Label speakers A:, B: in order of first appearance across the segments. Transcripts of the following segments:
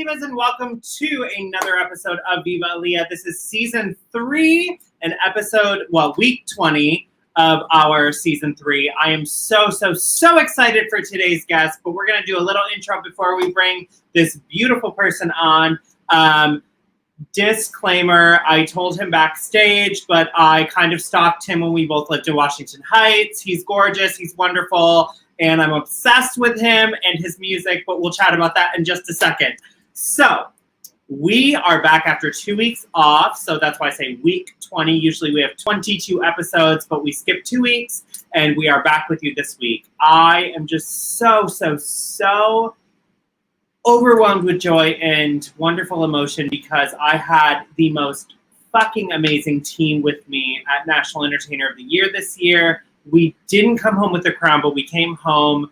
A: Divas, and welcome to another episode of Viva, Aaliyah. This is season 3 and week 20 of our season 3. I am so excited for today's guest, but we're going to do a little intro before we bring this beautiful person on. Disclaimer, I told him backstage, but I kind of stalked him when we both lived in Washington Heights. He's gorgeous, he's wonderful, and I'm obsessed with him and his music, but we'll chat about that in just a second. So, we are back after 2 weeks off, so that's why I say week 20. Usually we have 22 episodes, but we skipped 2 weeks, and we are back with you this week. I am just so overwhelmed with joy and wonderful emotion because I had the most fucking amazing team with me at National Entertainer of the Year this year. We didn't come home with the crown, but we came home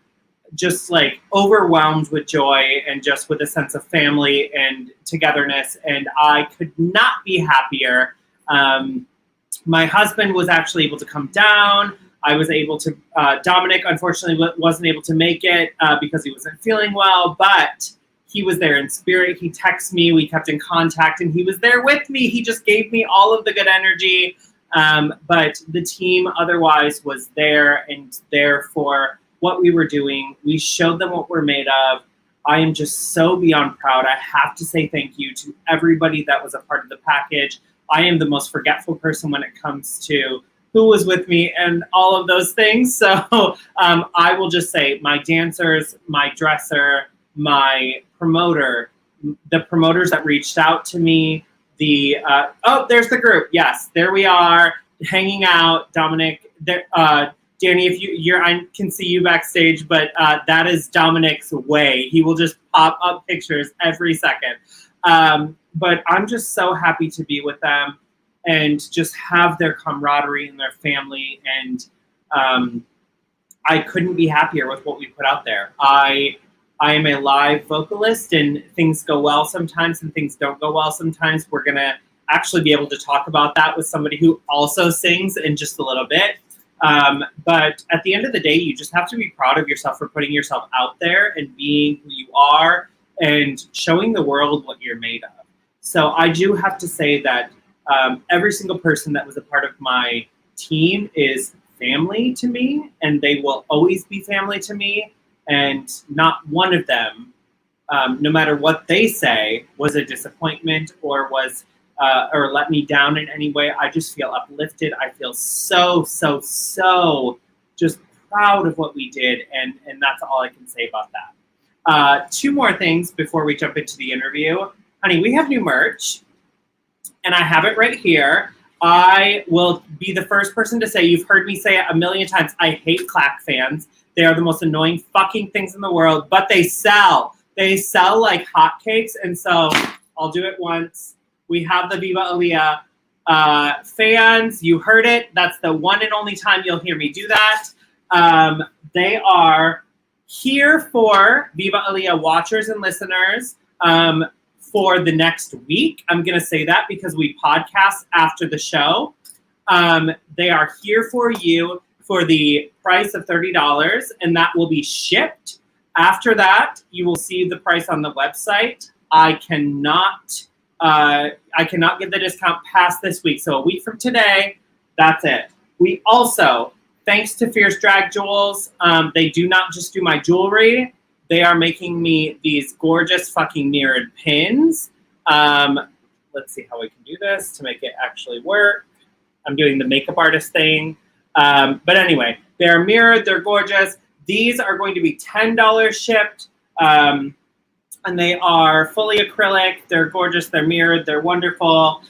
A: just like overwhelmed with joy and just with a sense of family and togetherness. And I could not be happier. My husband was actually able to come down. I was able to, Dominic unfortunately wasn't able to make it because he wasn't feeling well, but he was there in spirit. He texted me, we kept in contact, and he was there with me. He just gave me all of the good energy. But the team otherwise was there and there for what we were doing. We showed them what we're made of. I am just so beyond proud. I have to say thank you to everybody that was a part of the package. I am the most forgetful person when it comes to who was with me and all of those things. So I will just say my dancers, my dresser, my promoter, the promoters that reached out to me, there's the group. Yes, there we are, hanging out. Dominic, Danny, if I can see you backstage, but that is Dominic's way. He will just pop up pictures every second. But I'm just so happy to be with them and just have their camaraderie and their family. And I couldn't be happier with what we put out there. I am a live vocalist, and things go well sometimes and things don't go well sometimes. We're going to actually be able to talk about that with somebody who also sings in just a little bit. But at the end of the day, you just have to be proud of yourself for putting yourself out there and being who you are and showing the world what you're made of. So I do have to say that every single person that was a part of my team is family to me, and they will always be family to me. And not one of them, no matter what they say, was a disappointment or was or let me down in any way. I just feel uplifted. I feel so just proud of what we did, and that's all I can say about that. 2 more things before we jump into the interview. Honey, we have new merch, and I have it right here. I will be the first person to say, you've heard me say it a million times, I hate clack fans. They are the most annoying fucking things in the world, but they sell. They sell like hotcakes, and so I'll do it once. We have the Viva Aaliyah fans. You heard it. That's the one and only time you'll hear me do that. They are here for Viva Aaliyah watchers and listeners for the next week. I'm going to say that because we podcast after the show. They are here for you for the price of $30, and that will be shipped. After that, you will see the price on the website. I cannot give the discount past this week. So a week from today, that's it. We also, thanks to Fierce Drag Jewels, they do not just do my jewelry. They are making me these gorgeous fucking mirrored pins. Let's see how we can do this to make it actually work. I'm doing the makeup artist thing. But anyway, they're mirrored, they're gorgeous. These are going to be $10 shipped, and they are fully acrylic. They're gorgeous, they're mirrored, they're wonderful.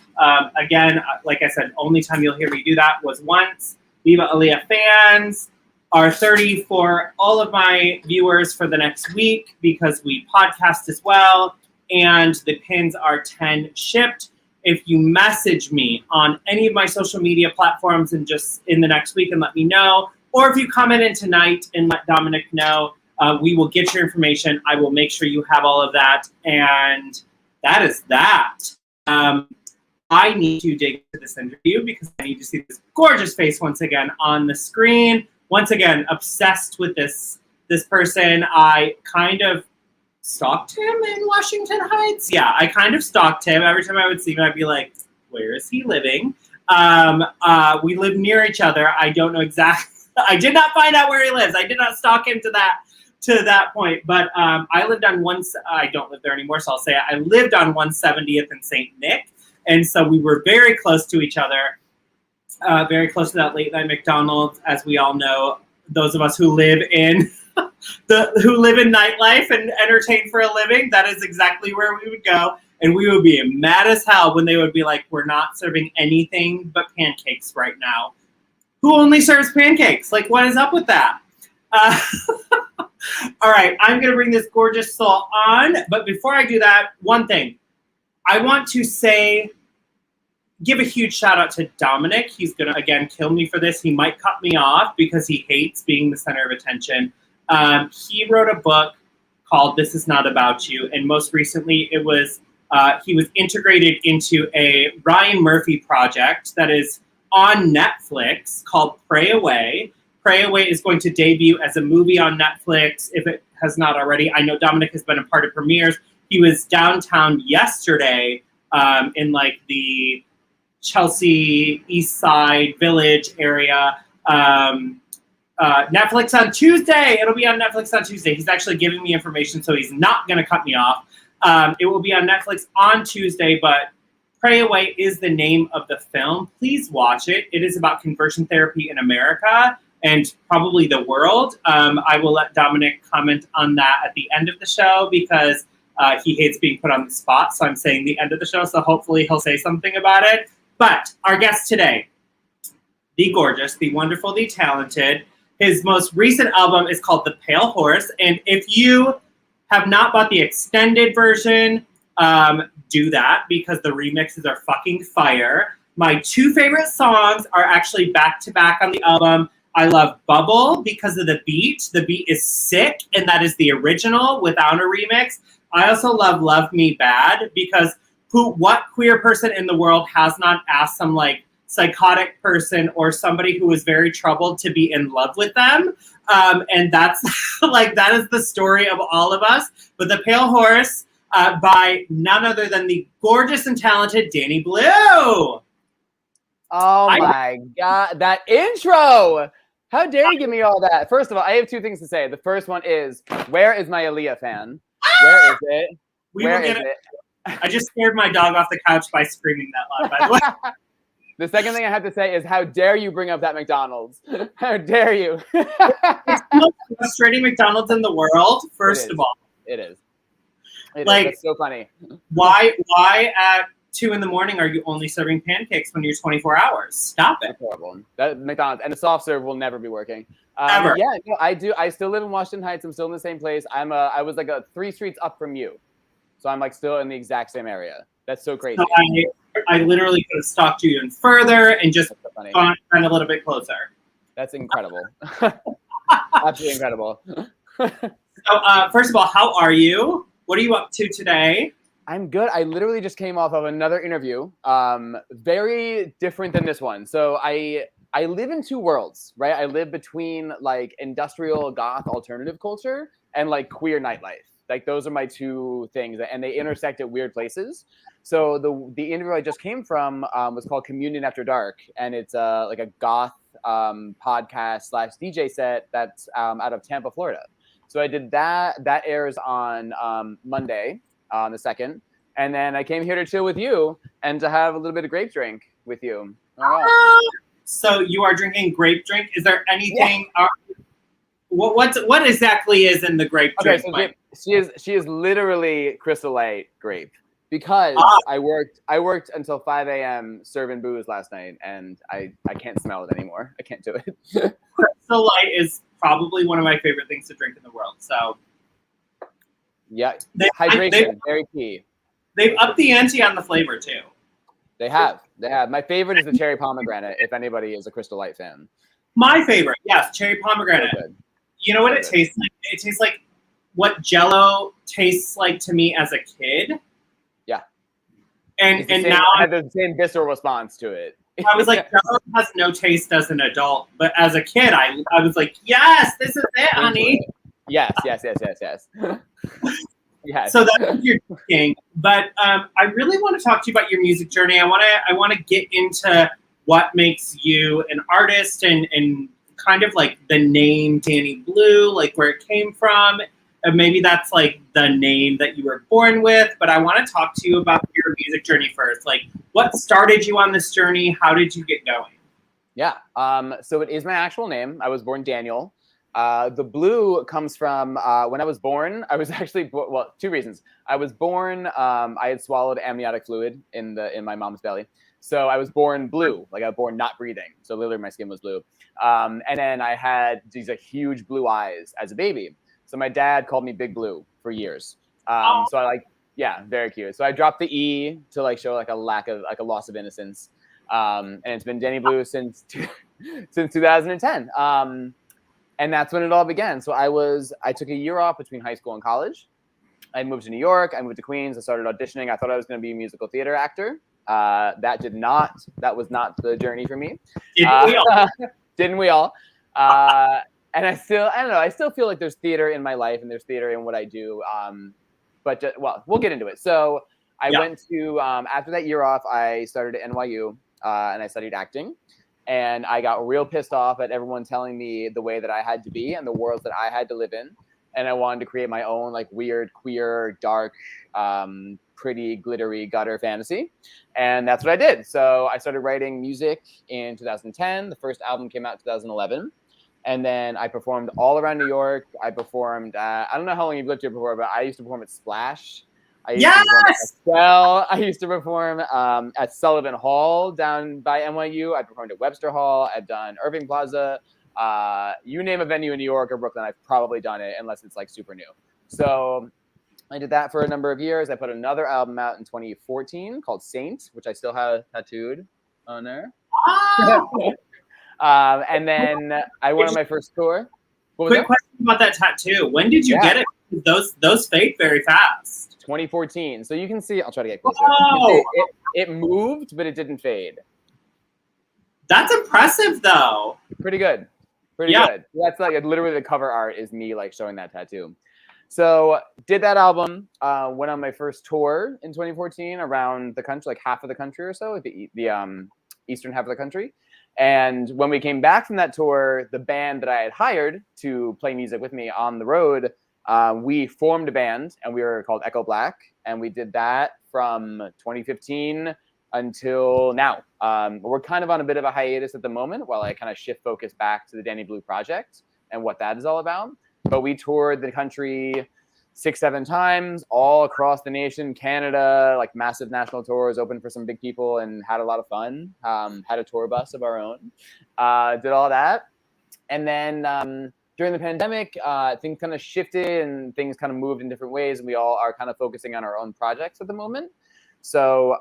A: Again, like I said, only time you'll hear me do that was once. Viva Aaliyah fans are 30 for all of my viewers for the next week because we podcast as well, and the pins are 10 shipped. If you message me on any of my social media platforms and just in the next week and let me know, or if you comment in tonight and let Dominic know, we will get your information. I will make sure you have all of that. And that is that. I need to dig into this interview because I need to see this gorgeous face once again on the screen. Once again, obsessed with this person. I kind of stalked him in Washington Heights. Yeah, I kind of stalked him. Every time I would see him, I'd be like, where is he living? We live near each other. I don't know exactly. I did not find out where he lives. I did not stalk him to that point. But I lived on I don't live there anymore, so I'll say it. I lived on 170th and St. Nick. And so we were very close to each other, very close to that late night McDonald's, as we all know, those of us who live in nightlife and entertain for a living. That is exactly where we would go. And we would be mad as hell when they would be like, we're not serving anything but pancakes right now. Who only serves pancakes? Like, what is up with that? All right, I'm going to bring this gorgeous soul on. But before I do that, one thing. I want to give a huge shout out to Dominic. He's going to, again, kill me for this. He might cut me off because he hates being the center of attention. He wrote a book called This Is Not About You. And most recently, he was integrated into a Ryan Murphy project that is on Netflix called Pray Away. Pray Away is going to debut as a movie on Netflix, if it has not already. I know Dominic has been a part of premieres. He was downtown yesterday in like the Chelsea East Side Village area. Netflix on Tuesday. It'll be on Netflix on Tuesday. He's actually giving me information, so he's not going to cut me off. It will be on Netflix on Tuesday, but Pray Away is the name of the film. Please watch it. It is about conversion therapy in America and probably the world. I will let Dominic comment on that at the end of the show because he hates being put on the spot. So I'm saying the end of the show, so hopefully he'll say something about it. But our guest today, the gorgeous, the wonderful, the talented, his most recent album is called The Pale Horse. And if you have not bought the extended version, do that because the remixes are fucking fire. My two favorite songs are actually back-to-back on the album. I love Bubble because of the beat. The beat is sick, and that is the original without a remix. I also love Love Me Bad because what queer person in the world has not asked some like psychotic person or somebody who is very troubled to be in love with them? And that's like, that is the story of all of us. But The Pale Horse by none other than the gorgeous and talented Danny Blu.
B: Oh my God, that intro! How dare you give me all that? First of all, I have two things to say. The first one is, where is my Aaliyah fan? Where is it? Where is it?
A: I just scared my dog off the couch by screaming that loud, by the way.
B: The second thing I have to say is, how dare you bring up that McDonald's? How dare you?
A: It's the most frustrating McDonald's in the world, first of all.
B: It is. That's so funny.
A: Why at 2 a.m. are you only serving pancakes when you're 24 hours? Stop it.
B: That's horrible. That McDonald's and the soft serve will never be working.
A: Ever.
B: Yeah, no, I do. I still live in Washington Heights. I'm still in the same place. I was like 3 streets up from you. So I'm like still in the exact same area. That's so crazy.
A: So I literally could have stalked you even further and just gone a little bit closer.
B: That's incredible. Absolutely incredible.
A: So first of all, how are you? What are you up to today?
B: I'm good. I literally just came off of another interview. Very different than this one. So I live in two worlds, right? I live between like industrial goth alternative culture and like queer nightlife. Like those are my two things, and they intersect at weird places. So the interview I just came from was called Communion After Dark, and it's like a goth podcast / DJ set that's out of Tampa, Florida. So I did that. That airs on Monday, on the 2nd, and then I came here to chill with you and to have a little bit of grape drink with you.
A: So you are drinking grape drink. Is there anything? Yeah. What exactly is in the grape drink?
B: Okay, so she is literally Crystal Light grape because I worked until 5 a.m. serving booze last night, and I can't smell it anymore. I can't do it.
A: Crystal Light is probably one of my favorite things to drink in the world. So
B: yeah, hydration very key.
A: They've upped the ante on the flavor too.
B: They have. My favorite is the cherry pomegranate. If anybody is a Crystal Light fan,
A: my favorite, yes, cherry pomegranate. So you know what it tastes like? It tastes like what Jell-O tastes like to me as a kid. Yeah. And now
B: I had the same visceral response to it.
A: I was like, Jell-O has no taste as an adult, but as a kid, I was like, yes, this is it, honey.
B: Yes. Yes.
A: So that's what you're thinking. But I really want to talk to you about your music journey. I want to get into what makes you an artist and kind of like the name Danny Blu, like where it came from. And maybe that's like the name that you were born with. But I want to talk to you about your music journey first. Like, what started you on this journey? How did you get going?
B: Yeah. So it is my actual name. I was born Daniel. The blue comes from when I was born. I was actually well, two reasons. I was born. I had swallowed amniotic fluid in my mom's belly, so I was born blue. Like I was born not breathing. So literally my skin was blue. And then I had these huge blue eyes as a baby. So my dad called me Big Blue for years. So I very cute. So I dropped the E to like show like a lack of like a loss of innocence. And it's been Danny Blu since 2010. And that's when it all began. So I took a year off between high school and college. I moved to New York. I moved to Queens. I started auditioning. I thought I was going to be a musical theater actor. That was not the journey for me. Didn't we all? And I don't know. I still feel like there's theater in my life and there's theater in what I do. But we'll get into it. So I went to, after that year off, I started at NYU and I studied acting. And I got real pissed off at everyone telling me the way that I had to be and the worlds that I had to live in. And I wanted to create my own like weird, queer, dark, pretty, glittery gutter fantasy. And that's what I did. So I started writing music in 2010. The first album came out in 2011. And then I performed all around New York. I performed, I don't know how long you've lived here before, but I used to perform at Splash. I used to perform at Sullivan Hall down by NYU. I performed at Webster Hall. I've done Irving Plaza. You name a venue in New York or Brooklyn, I've probably done it unless it's like super new. So I did that for a number of years. I put another album out in 2014 called Saint, which I still have tattooed on there. And then I went on my first tour.
A: Quick question about that tattoo. When did you get it? Those fade very fast.
B: 2014. So you can see, I'll try to get closer. It moved, but it didn't fade.
A: That's impressive, though.
B: Pretty good. Pretty good. That's like literally the cover art is me like showing that tattoo. So did that album, went on my first tour in 2014 around the country, like half of the country or so, the eastern half of the country. And when we came back from that tour, the band that I had hired to play music with me on the road, we formed a band and we were called Echo Black. And we did that from 2015 until now. We're kind of on a bit of a hiatus at the moment while I kind of shift focus back to the Danny Blu project and what that is all about. But we toured the country 6-7 times all across the nation, Canada, like massive national tours, opened for some big people and had a lot of fun. Had a tour bus of our own, did all that. And then during the pandemic, things kind of shifted and things kind of moved in different ways. And we all are kind of focusing on our own projects at the moment. So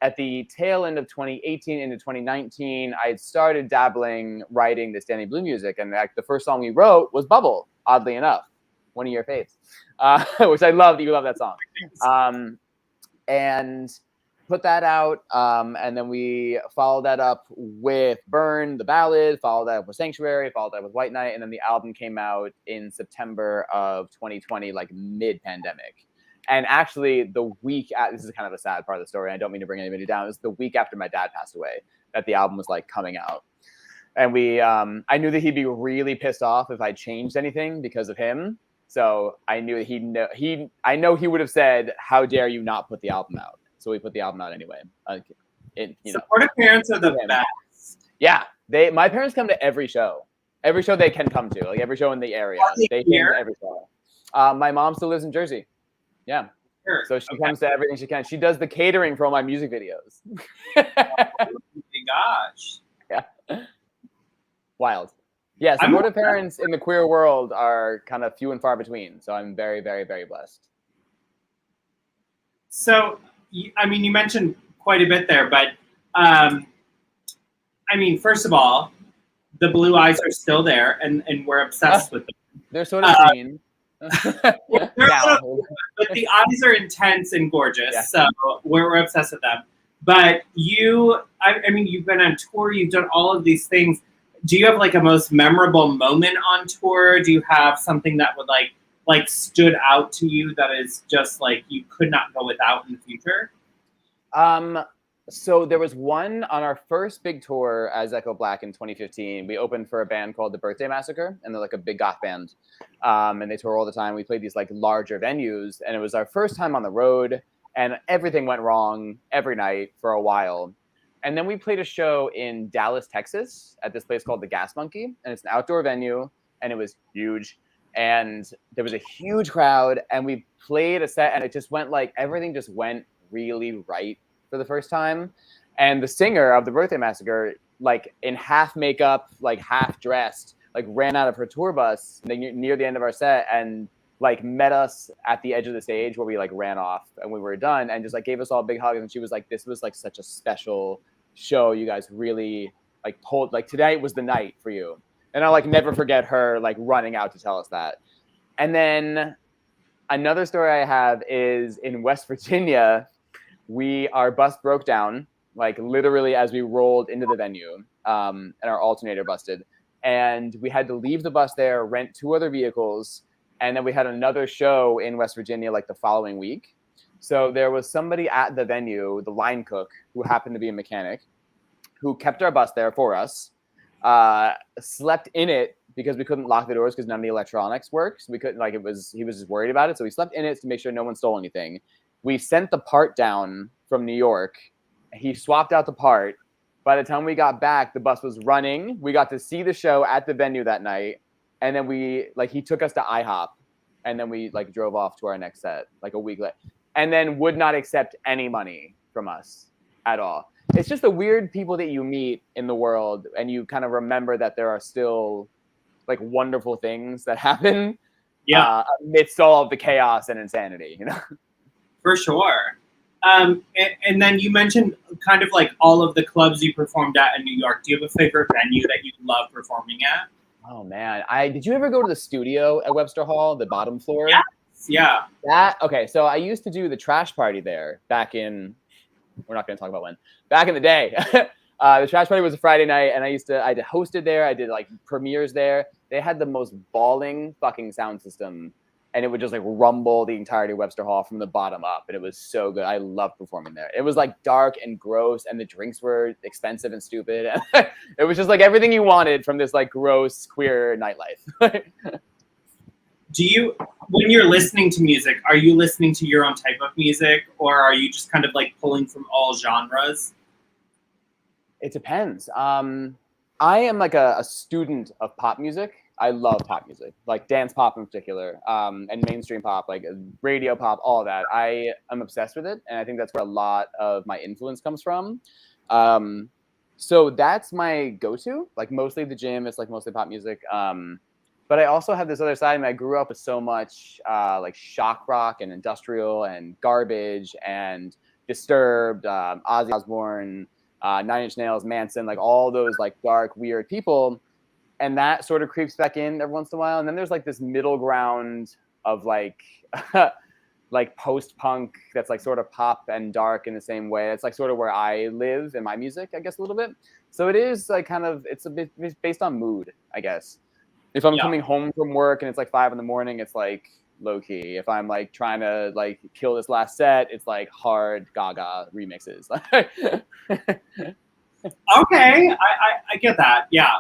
B: at the tail end of 2018 into 2019, I had started dabbling writing this Danny Blu music. And the first song we wrote was Bubble, oddly enough. One of your faves, which I love that you love that song. And put that out. And then we followed that up with Burn, the ballad, followed that up with Sanctuary, followed that up with White Night. And then the album came out in September of 2020, like mid-pandemic. And actually the week at, this is kind of a sad part of the story. I don't mean to bring anybody down. It was the week after my dad passed away that the album was like coming out. And I knew that he'd be really pissed off if I changed anything because of him. So I knew I know he would have said, "How dare you not put the album out?" So we put the album out anyway.
A: Supportive parents are the best.
B: Yeah, my parents come to every show they can come to, like every show in the area. They came to every show. My mom still lives in Jersey. Yeah,
A: sure.
B: So she comes to everything she can. She does the catering for all my music videos.
A: Oh my gosh.
B: Yeah. Wild. Yeah, supportive parents in the queer world are kind of few and far between. So I'm very, very, very blessed.
A: So, I mean, you mentioned quite a bit there, but I mean, first of all, the blue eyes are still there, and we're obsessed with them.
B: They're sort of green.
A: But the eyes are intense and gorgeous, so we're obsessed with them. But I mean, you've been on tour, you've done all of these things. Do you have like a most memorable moment on tour? Do you have something that would like like stood out to you that is just like you could not go without in the future?
B: So there was one on our first big tour as Echo Black in 2015. We opened for a band called the Birthday Massacre, and they're like a big goth band. And they tour all the time. We played these like larger venues, and it was our first time on the road, and everything went wrong every night for a while. And then we played a show in Dallas, Texas, at this place called the Gas Monkey, and it's an outdoor venue, and it was huge. And there was a huge crowd, and we played a set, and it just went like everything just went really right for the first time. And the singer of the Birthday Massacre, like in half makeup, like half dressed, like ran out of her tour bus near the end of our set and like met us at the edge of the stage where we like ran off and we were done, and just like gave us all big hugs. And she was like, this was like such a special show. You guys really like pulled, like tonight was the night for you. And I'll like never forget her like running out to tell us that. And then another story I have is in West Virginia. Our bus broke down, like literally as we rolled into the venue, and our alternator busted. And we had to leave the bus there, rent 2 other vehicles, and then we had another show in West Virginia like the following week. So there was somebody at the venue, the line cook, who happened to be a mechanic, who kept our bus there for us, slept in it because we couldn't lock the doors because none of the electronics worked. So we couldn't, like, he was just worried about it. So we slept in it to make sure no one stole anything. We sent the part down from New York. He swapped out the part. By the time we got back, the bus was running. We got to see the show at the venue that night. And then he took us to IHOP. And then we like drove off to our next set like a week later. And then would not accept any money from us at all. It's just the weird people that you meet in the world. And you kind of remember that there are still like wonderful things that happen amidst all of the chaos and insanity, you know?
A: For sure. And then you mentioned kind of like all of the clubs you performed at in New York. Do you have a favorite venue that you love performing at?
B: Oh man, did you ever go to the studio at Webster Hall, the bottom floor?
A: Yes. Yeah.
B: Okay, so I used to do the trash party there back in. We're not going to talk about when. Back in the day, the trash party was a Friday night, and I hosted there. I did like premieres there. They had the most bawling fucking sound system. And it would just like rumble the entirety of Webster Hall from the bottom up. And it was so good. I loved performing there. It was like dark and gross, and the drinks were expensive and stupid. It was just like everything you wanted from this like gross queer nightlife.
A: When you're listening to music, are you listening to your own type of music, or are you just kind of like pulling from all genres?
B: It depends. I am like a student of pop music. I love pop music, like dance pop in particular, and mainstream pop, like radio pop, all of that. I am obsessed with it, and I think that's where a lot of my influence comes from. So that's my go-to. Like mostly the gym, it's like mostly pop music. But I also have this other side. I mean, I grew up with so much like shock rock and industrial and garbage and Disturbed, Ozzy Osbourne, Nine Inch Nails, Manson, like all those like dark, weird people. And that sort of creeps back in every once in a while. And then there's like this middle ground of like like post-punk that's like sort of pop and dark in the same way. It's like sort of where I live in my music, I guess, a little bit. So it is like kind of, it's based on mood, I guess. If I'm coming home from work and it's like 5 a.m, it's like low key. If I'm like trying to like kill this last set, it's like hard Gaga remixes.
A: Okay, I get that. Yeah.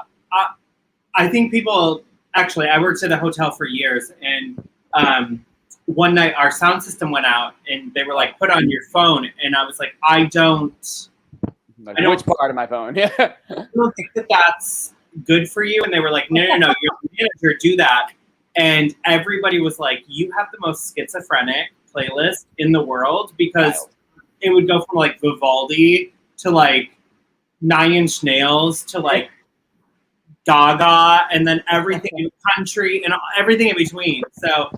A: I think people, actually, I worked at a hotel for years, and one night our sound system went out, and they were like, put on your phone, and I was like, I don't
B: which part of my phone? Yeah.
A: I don't think that that's good for you. And they were like, no, you're the manager, do that. And everybody was like, you have the most schizophrenic playlist in the world, because it would go from like Vivaldi to like Nine Inch Nails to like Gaga, and then everything in country and everything in between. So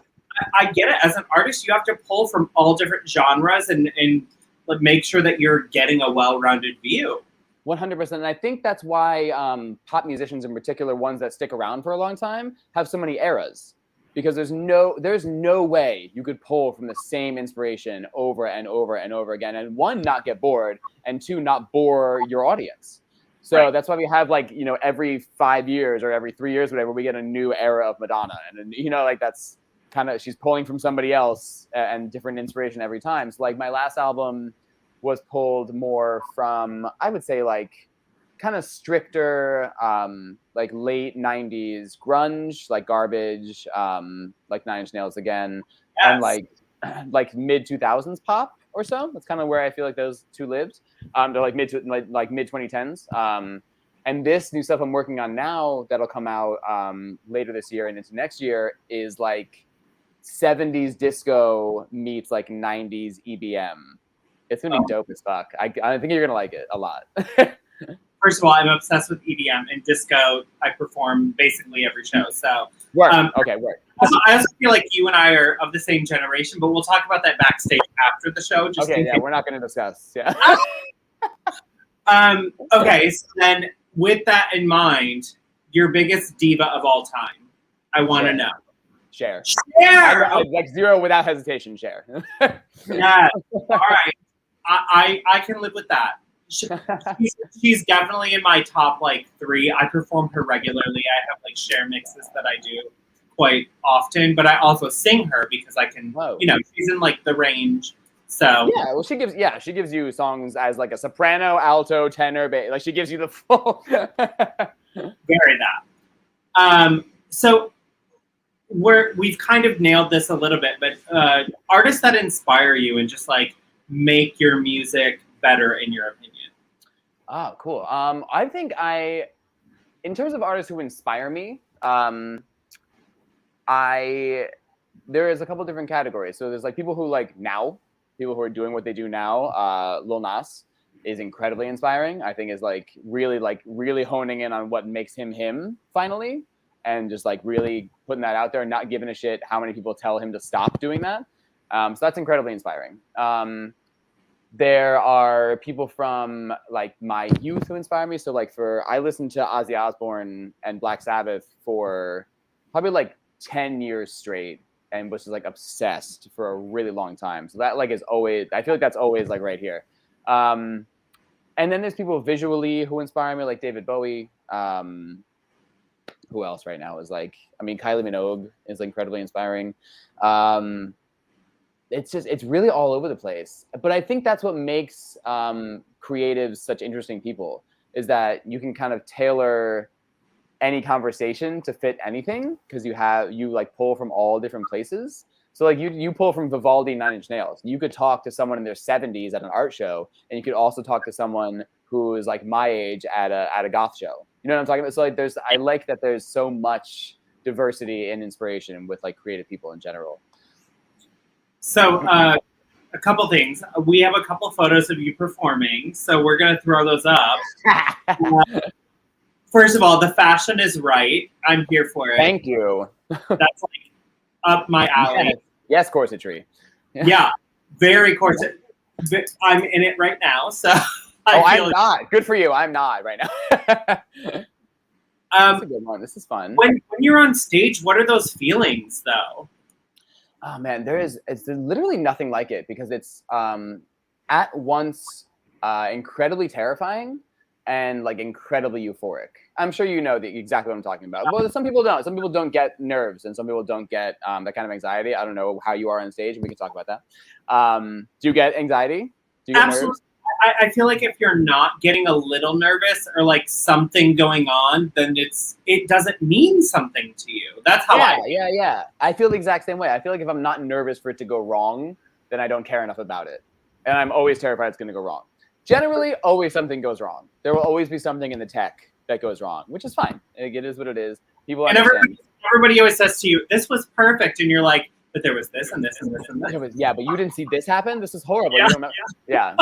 A: I get it. As an artist, you have to pull from all different genres and make sure that you're getting a well-rounded view.
B: 100%. And I think that's why pop musicians in particular, ones that stick around for a long time, have so many eras. Because there's no way you could pull from the same inspiration over and over and over again. And one, not get bored, and two, not bore your audience. So that's why we have like, every 5 years or every 3 years, whatever, we get a new era of Madonna. And, like that's she's pulling from somebody else and different inspiration every time. So like my last album was pulled more from, I would say, like kind of stricter, like late 90s grunge, like Garbage, like Nine Inch Nails again, and like mid 2000s pop or so. That's kind of where I feel like those two lived. They're like mid 2010s. And this new stuff I'm working on now that'll come out later this year and into next year is like 70s disco meets like 90s EBM. It's gonna be dope as fuck. I think you're gonna like it a lot.
A: First of all, I'm obsessed with EDM and disco. I perform basically every show. So
B: work. Okay, work.
A: I also feel like you and I are of the same generation, but we'll talk about that backstage after the show. Just
B: okay, yeah, we're not going to discuss. Yeah.
A: Okay, so then with that in mind, your biggest diva of all time. I want to know.
B: Cher.
A: Okay.
B: Like zero without hesitation, Cher.
A: Yeah. All right. I can live with that. She's definitely in my top like 3. I perform her regularly. I have like Cher mixes that I do quite often, but I also sing her because I can. You know, she's in like the range. So
B: yeah, well, she gives you songs as like a soprano, alto, tenor, bass. Like she gives you the full.
A: Very that. So we've kind of nailed this a little bit, but artists that inspire you and just like make your music better, in your opinion.
B: Oh, cool. I think in terms of artists who inspire me, there is a couple different categories. So there's like people who people who are doing what they do now. Lil Nas is incredibly inspiring. I think is like really honing in on what makes him him finally, and just like really putting that out there and not giving a shit how many people tell him to stop doing that. So that's incredibly inspiring. There are people from like my youth who inspire me. So like I listened to Ozzy Osbourne and Black Sabbath for probably like 10 years straight and was just like obsessed for a really long time. So that like is always, I feel like that's always like right here. And then there's people visually who inspire me, like David Bowie. Who else right now is like, I mean, Kylie Minogue is incredibly inspiring. It's really all over the place. But I think that's what makes creatives such interesting people, is that you can kind of tailor any conversation to fit anything, because you like pull from all different places. So like you pull from Vivaldi, Nine Inch Nails. You could talk to someone in their 70s at an art show, and you could also talk to someone who is like my age at a goth show. You know what I'm talking about? So like I like that there's so much diversity and inspiration with like creative people in general.
A: So a couple things. We have a couple photos of you performing, so we're going to throw those up. First of all, the fashion is right. I'm here for it.
B: Thank you.
A: That's like up my alley.
B: Yes, corsetry.
A: Yeah, very corset. I'm in it right now, so
B: I'm not. Good for you. I'm not right now. That's a good one. This is fun.
A: When you're on stage, what are those feelings, though?
B: Oh man, there's literally nothing like it, because it's at once incredibly terrifying and like incredibly euphoric. I'm sure you know exactly what I'm talking about. Well, some people don't. Some people don't get nerves, and some people don't get that kind of anxiety. I don't know how you are on stage. We can talk about that. Do you get anxiety? Do you get
A: Absolutely.
B: nerves?
A: I feel like if you're not getting a little nervous or like something going on, then it doesn't mean something to you. That's how I feel.
B: Yeah. I feel the exact same way. I feel like if I'm not nervous for it to go wrong, then I don't care enough about it. And I'm always terrified it's going to go wrong. Generally, always something goes wrong. There will always be something in the tech that goes wrong, which is fine. It is what it is. People understand.
A: Everybody always says to you, "This was perfect," and you're like, "But there was this and this and this and this."
B: Yeah, but you didn't see this happen. This is horrible.
A: Yeah.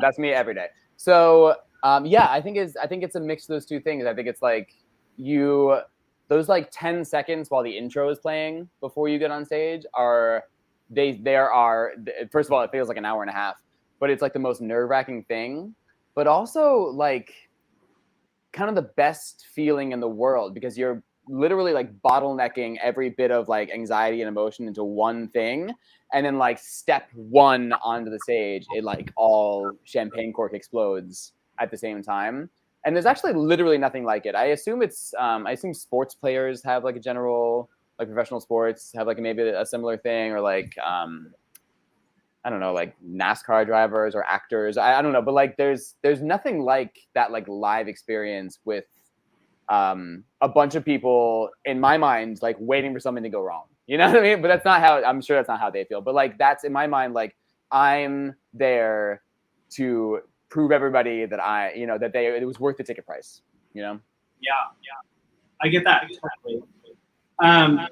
B: That's me every day. So I think it's a mix of those two things. I think it's like those like 10 seconds while the intro is playing before you get on stage are first of all, it feels like an hour and a half, but it's like the most nerve-wracking thing, but also like kind of the best feeling in the world, because you're literally like bottlenecking every bit of like anxiety and emotion into one thing, and then like step one onto the stage, it like all champagne cork explodes at the same time. And there's actually literally nothing like it. I assume sports players have like a general like professional sports have like maybe a similar thing, or like I don't know, like NASCAR drivers or actors. I don't know, but like there's nothing like that like live experience with a bunch of people in my mind like waiting for something to go wrong. You know what I mean? But that's not how, I'm sure that's not how they feel. But like that's in my mind, like I'm there to prove everybody that that it was worth the ticket price. You know?
A: Yeah, I get that totally. I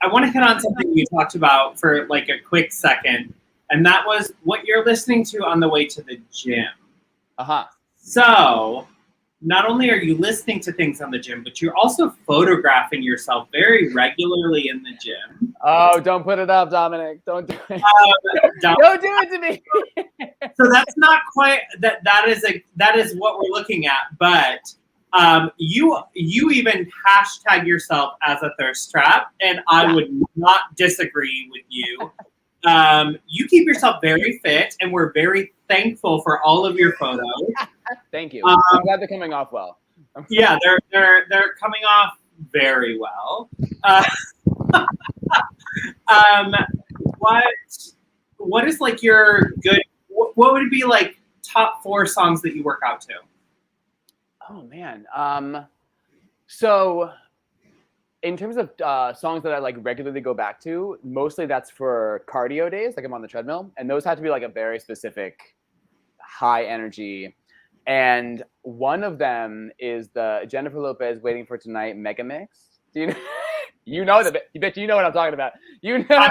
A: want to hit on something you talked about for like a quick second, and that was what you're listening to on the way to the gym. So not only are you listening to things on the gym, but you're also photographing yourself very regularly in the gym.
B: Oh, don't put it up, Dominic. Don't do it. Don't do it to me.
A: So that's not quite that is what we're looking at, but you even hashtag yourself as a thirst trap, and I would not disagree with you. You keep yourself very fit, and we're very thankful for all of your photos.
B: Thank you. I'm glad they're coming off well.
A: Yeah, they're coming off very well. What is like your good? What would it be like top 4 songs that you work out to?
B: Oh man. So in terms of songs that I like regularly go back to, mostly that's for cardio days, like I'm on the treadmill, and those have to be like a very specific high energy. And one of them is the Jennifer Lopez "Waiting for Tonight" mega mix. Do you know? You know what I'm talking about. You know,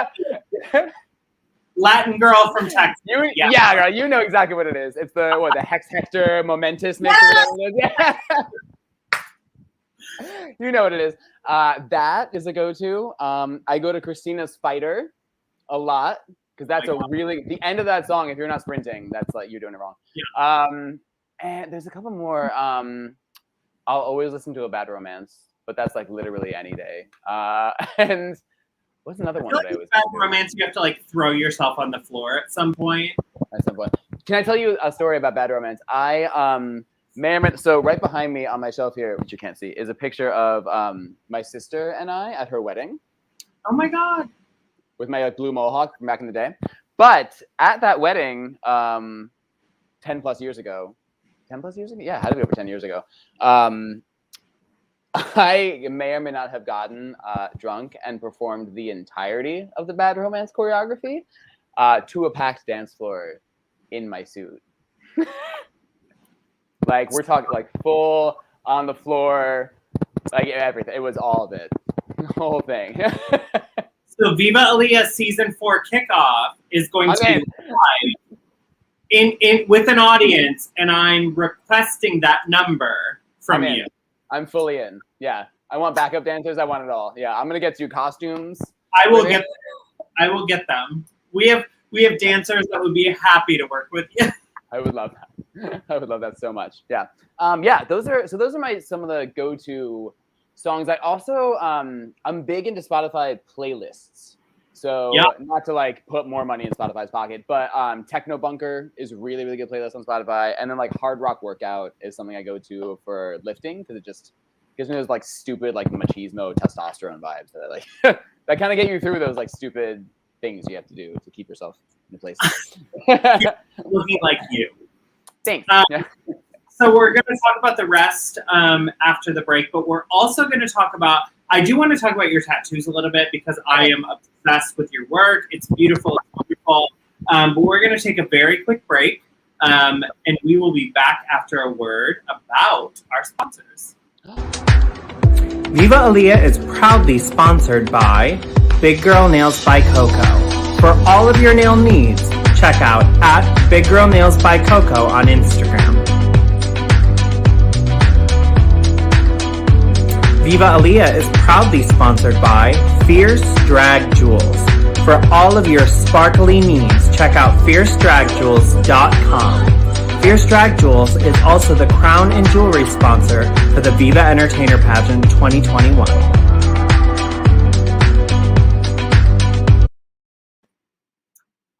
A: Latin girl from Texas.
B: Yeah, girl, you know exactly what it is. It's the Hex Hector Momentous mix. Yes! Or whatever it is. Yeah. You know what it is. That is a go-to. I go to Christina's "Fighter" a lot because that's the end of that song. If you're not sprinting, that's like you're doing it wrong. Yeah. And there's a couple more. I'll always listen to a Bad Romance, but that's like literally any day. And what's another one that I was?
A: Bad Romance, you have to like throw yourself on the floor at some point.
B: Can I tell you a story about Bad Romance? So right behind me on my shelf here, which you can't see, is a picture of my sister and I at her wedding.
A: Oh my God.
B: With my blue mohawk from back in the day. But at that wedding, 10 plus years ago? Yeah, it had to be over 10 years ago. I may or may not have gotten drunk and performed the entirety of the Bad Romance choreography to a packed dance floor in my suit. Like we're talking like full on the floor, like everything. It was all of it, the whole thing.
A: So Viva Aaliyah season 4 kickoff is going to be live in with an audience, and I'm requesting that number from you.
B: I'm fully in. Yeah, I want backup dancers. I want it all. Yeah, I'm gonna get you costumes.
A: I will get them. We have dancers that would be happy to work with you.
B: I would love that. I would love that so much. Yeah. Those are some of the go-to songs. I also I'm big into Spotify playlists. So not to like put more money in Spotify's pocket, but Techno Bunker is really, really good playlist on Spotify. And then like Hard Rock Workout is something I go to for lifting because it just gives me those like stupid like machismo testosterone vibes that I like that kind of get you through those like stupid things you have to do to keep yourself in place.
A: Looking like you.
B: Thanks.
A: So we're going to talk about the rest after the break, but we're also going to talk about, I do want to talk about your tattoos a little bit because I am obsessed with your work. It's beautiful. It's wonderful. But we're going to take a very quick break, and we will be back after a word about our sponsors.
C: Viva Aaliyah is proudly sponsored by Big Girl Nails by Coco. For all of your nail needs, check out at Big Girl Nails by Coco on Instagram. Viva Aaliyah is proudly sponsored by Fierce Drag Jewels. For all of your sparkly needs, check out fiercedragjewels.com. Fierce Drag Jewels is also the crown and jewelry sponsor for the Viva Entertainer Pageant 2021.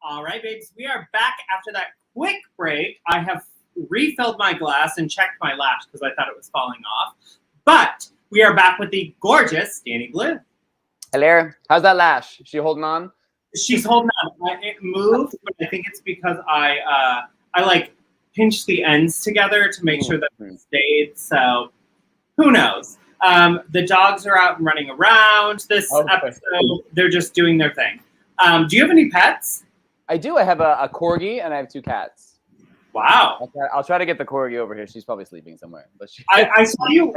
A: All right, babes, we are back after that quick break. I have refilled my glass and checked my lash because I thought it was falling off. But we are back with the gorgeous Danny Blu.
B: Hello. How's that lash? She holding on?
A: She's holding on. It moved, but I think it's because I like pinched the ends together to make sure that it stayed. So who knows? The dogs are out and running around this episode. They're just doing their thing. Do you have any pets?
B: I do. I have a corgi and I have 2 cats.
A: Wow.
B: I'll try to get the corgi over here. She's probably sleeping somewhere. But
A: I saw you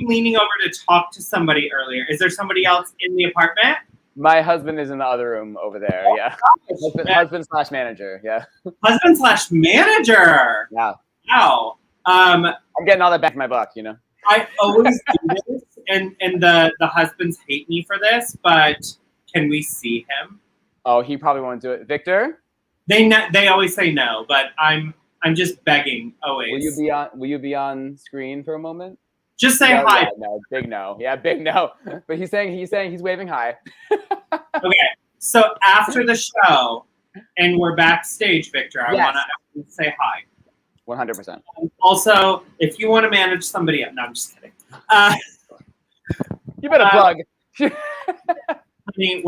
A: leaning over to talk to somebody earlier. Is there somebody else in the apartment?
B: My husband is in the other room over there.
A: Oh,
B: yeah. Husband/manager. Yeah.
A: Husband/manager.
B: Yeah.
A: Wow.
B: I'm getting all that back in my buck, you know.
A: I always do this, and the husbands hate me for this, but can we see him?
B: Oh, he probably won't do it. Victor?
A: They always say no, but I'm just begging always.
B: Will you be on screen for a moment?
A: Just say hi.
B: Yeah, no, big no. Yeah, big no. But he's waving hi.
A: Okay. So after the show and we're backstage, Victor, I want to say hi.
B: 100%.
A: Also, if you want to manage somebody else, no, I'm just kidding.
B: You better plug.
A: I mean,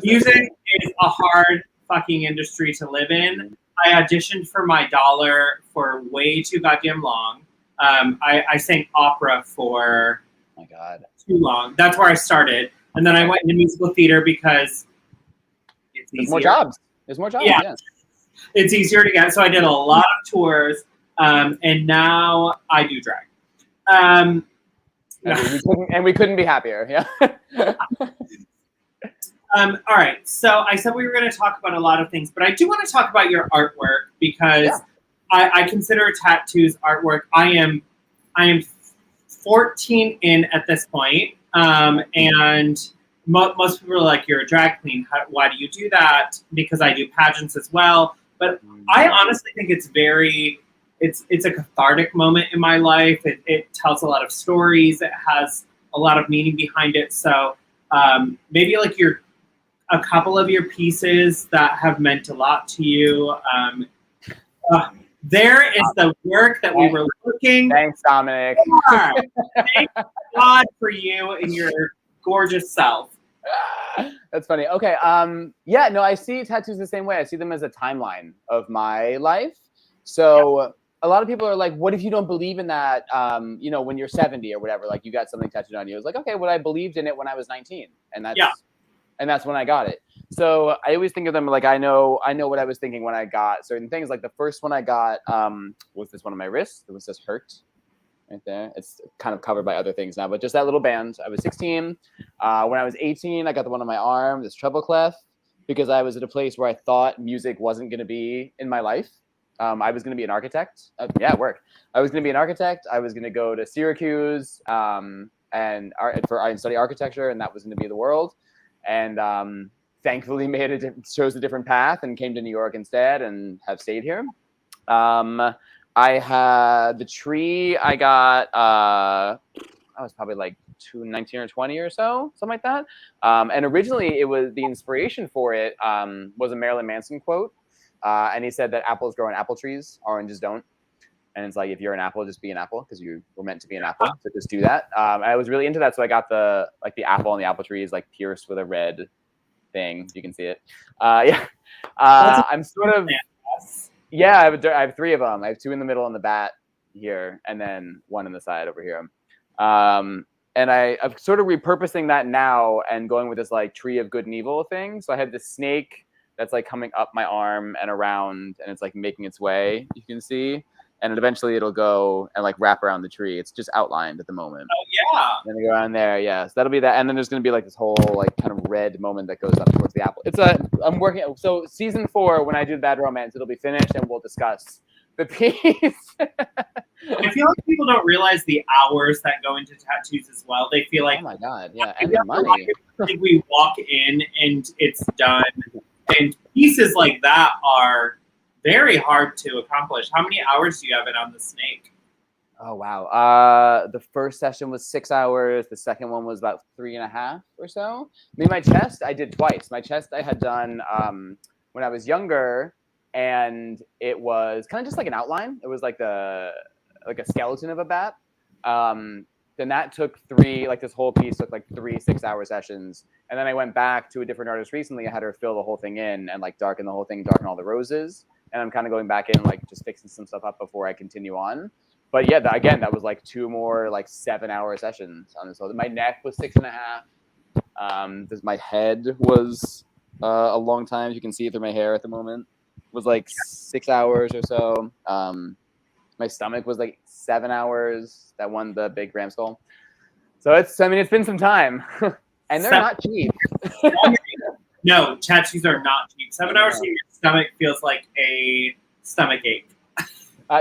A: music is a hard fucking industry to live in. I auditioned for my dollar for way too goddamn long. I sang opera for too long. That's where I started. And then I went into musical theater because it's easier.
B: There's more jobs.
A: Yeah. It's easier to get. So I did a lot of tours, and now I do drag.
B: And we couldn't be happier. Yeah.
A: All right. So I said we were going to talk about a lot of things, but I do want to talk about your artwork because I consider tattoos artwork. I am 14 in at this point, and most people are like, "You're a drag queen. Why do you do that?" Because I do pageants as well. But I honestly think it's a cathartic moment in my life. It tells a lot of stories. It has a lot of meaning behind it. So maybe like a couple of your pieces that have meant a lot to you. There is the work that we were looking.
B: Thanks, Dominic.
A: For. Thank God for you and your gorgeous self.
B: That's funny. Okay. Yeah, no, I see tattoos the same way. I see them as a timeline of my life. So a lot of people are like, what if you don't believe in that, when you're 70 or whatever, like you got something tattooed on you. I was like, okay, well, I believed in it when I was 19. And that's when I got it. So I always think of them like I know what I was thinking when I got certain things. Like the first one I got was this one on my wrist. It was this hurt right there. It's kind of covered by other things now, but just that little band. I was 16. When I was 18, I got the one on my arm, this treble clef, because I was at a place where I thought music wasn't going to be in my life. I was going to be an architect. It worked. I was going to be an architect. I was going to go to Syracuse and study architecture, and that was going to be the world. And thankfully chose a different path and came to New York instead and have stayed here. I had the tree I got, I was probably like 19 or 20 or so, something like that. And originally it was the inspiration for it was a Marilyn Manson quote. And he said that apples grow on apple trees, oranges don't. And it's like, if you're an apple, just be an apple because you were meant to be an apple. So just do that. I was really into that. So I got the apple on the apple tree is like pierced with a red thing. You can see it. I'm sort of, I have 3 of them. I have 2 in the middle on the bat here, and then 1 on the side over here. And I'm sort of repurposing that now and going with this like tree of good and evil thing. So I have this snake that's like coming up my arm and around, and it's like making its way, you can see. And eventually it'll go and like wrap around the tree. It's just outlined at the moment.
A: Oh yeah.
B: Then they go around there, yeah. So that'll be that. And then there's gonna be like this whole like kind of red moment that goes up towards the apple. I'm working. So season 4, when I do Bad Romance, it'll be finished and we'll discuss the piece.
A: I feel like people don't realize the hours that go into tattoos as well. They feel like,
B: oh my God, yeah, and the money.
A: I think we walk in and it's done. And pieces like that are very hard to accomplish. How many hours do you have it on the snake?
B: Oh, wow. The first session was 6 hours. The second one was about 3.5 or so. I mean, my chest, I did twice. My chest I had done when I was younger, and it was kind of just like an outline. It was like a skeleton of a bat. Then Then that took 3, like this whole piece took like 3 6-hour sessions. And then I went back to a different artist recently. I had her fill the whole thing in and like darken the whole thing, darken all the roses. And I'm kind of going back in, like just fixing some stuff up before I continue on. But yeah, again, that was like 2 more like 7-hour sessions on this whole. My neck was 6.5. My head was a long time. You can see it through my hair at the moment. It was like 6 hours or so. My stomach was like 7 hours. That won the big ram skull. So it's been some time, and they're not cheap.
A: No, tattoos are not cheap. 7 hours in your stomach feels like a stomach ache.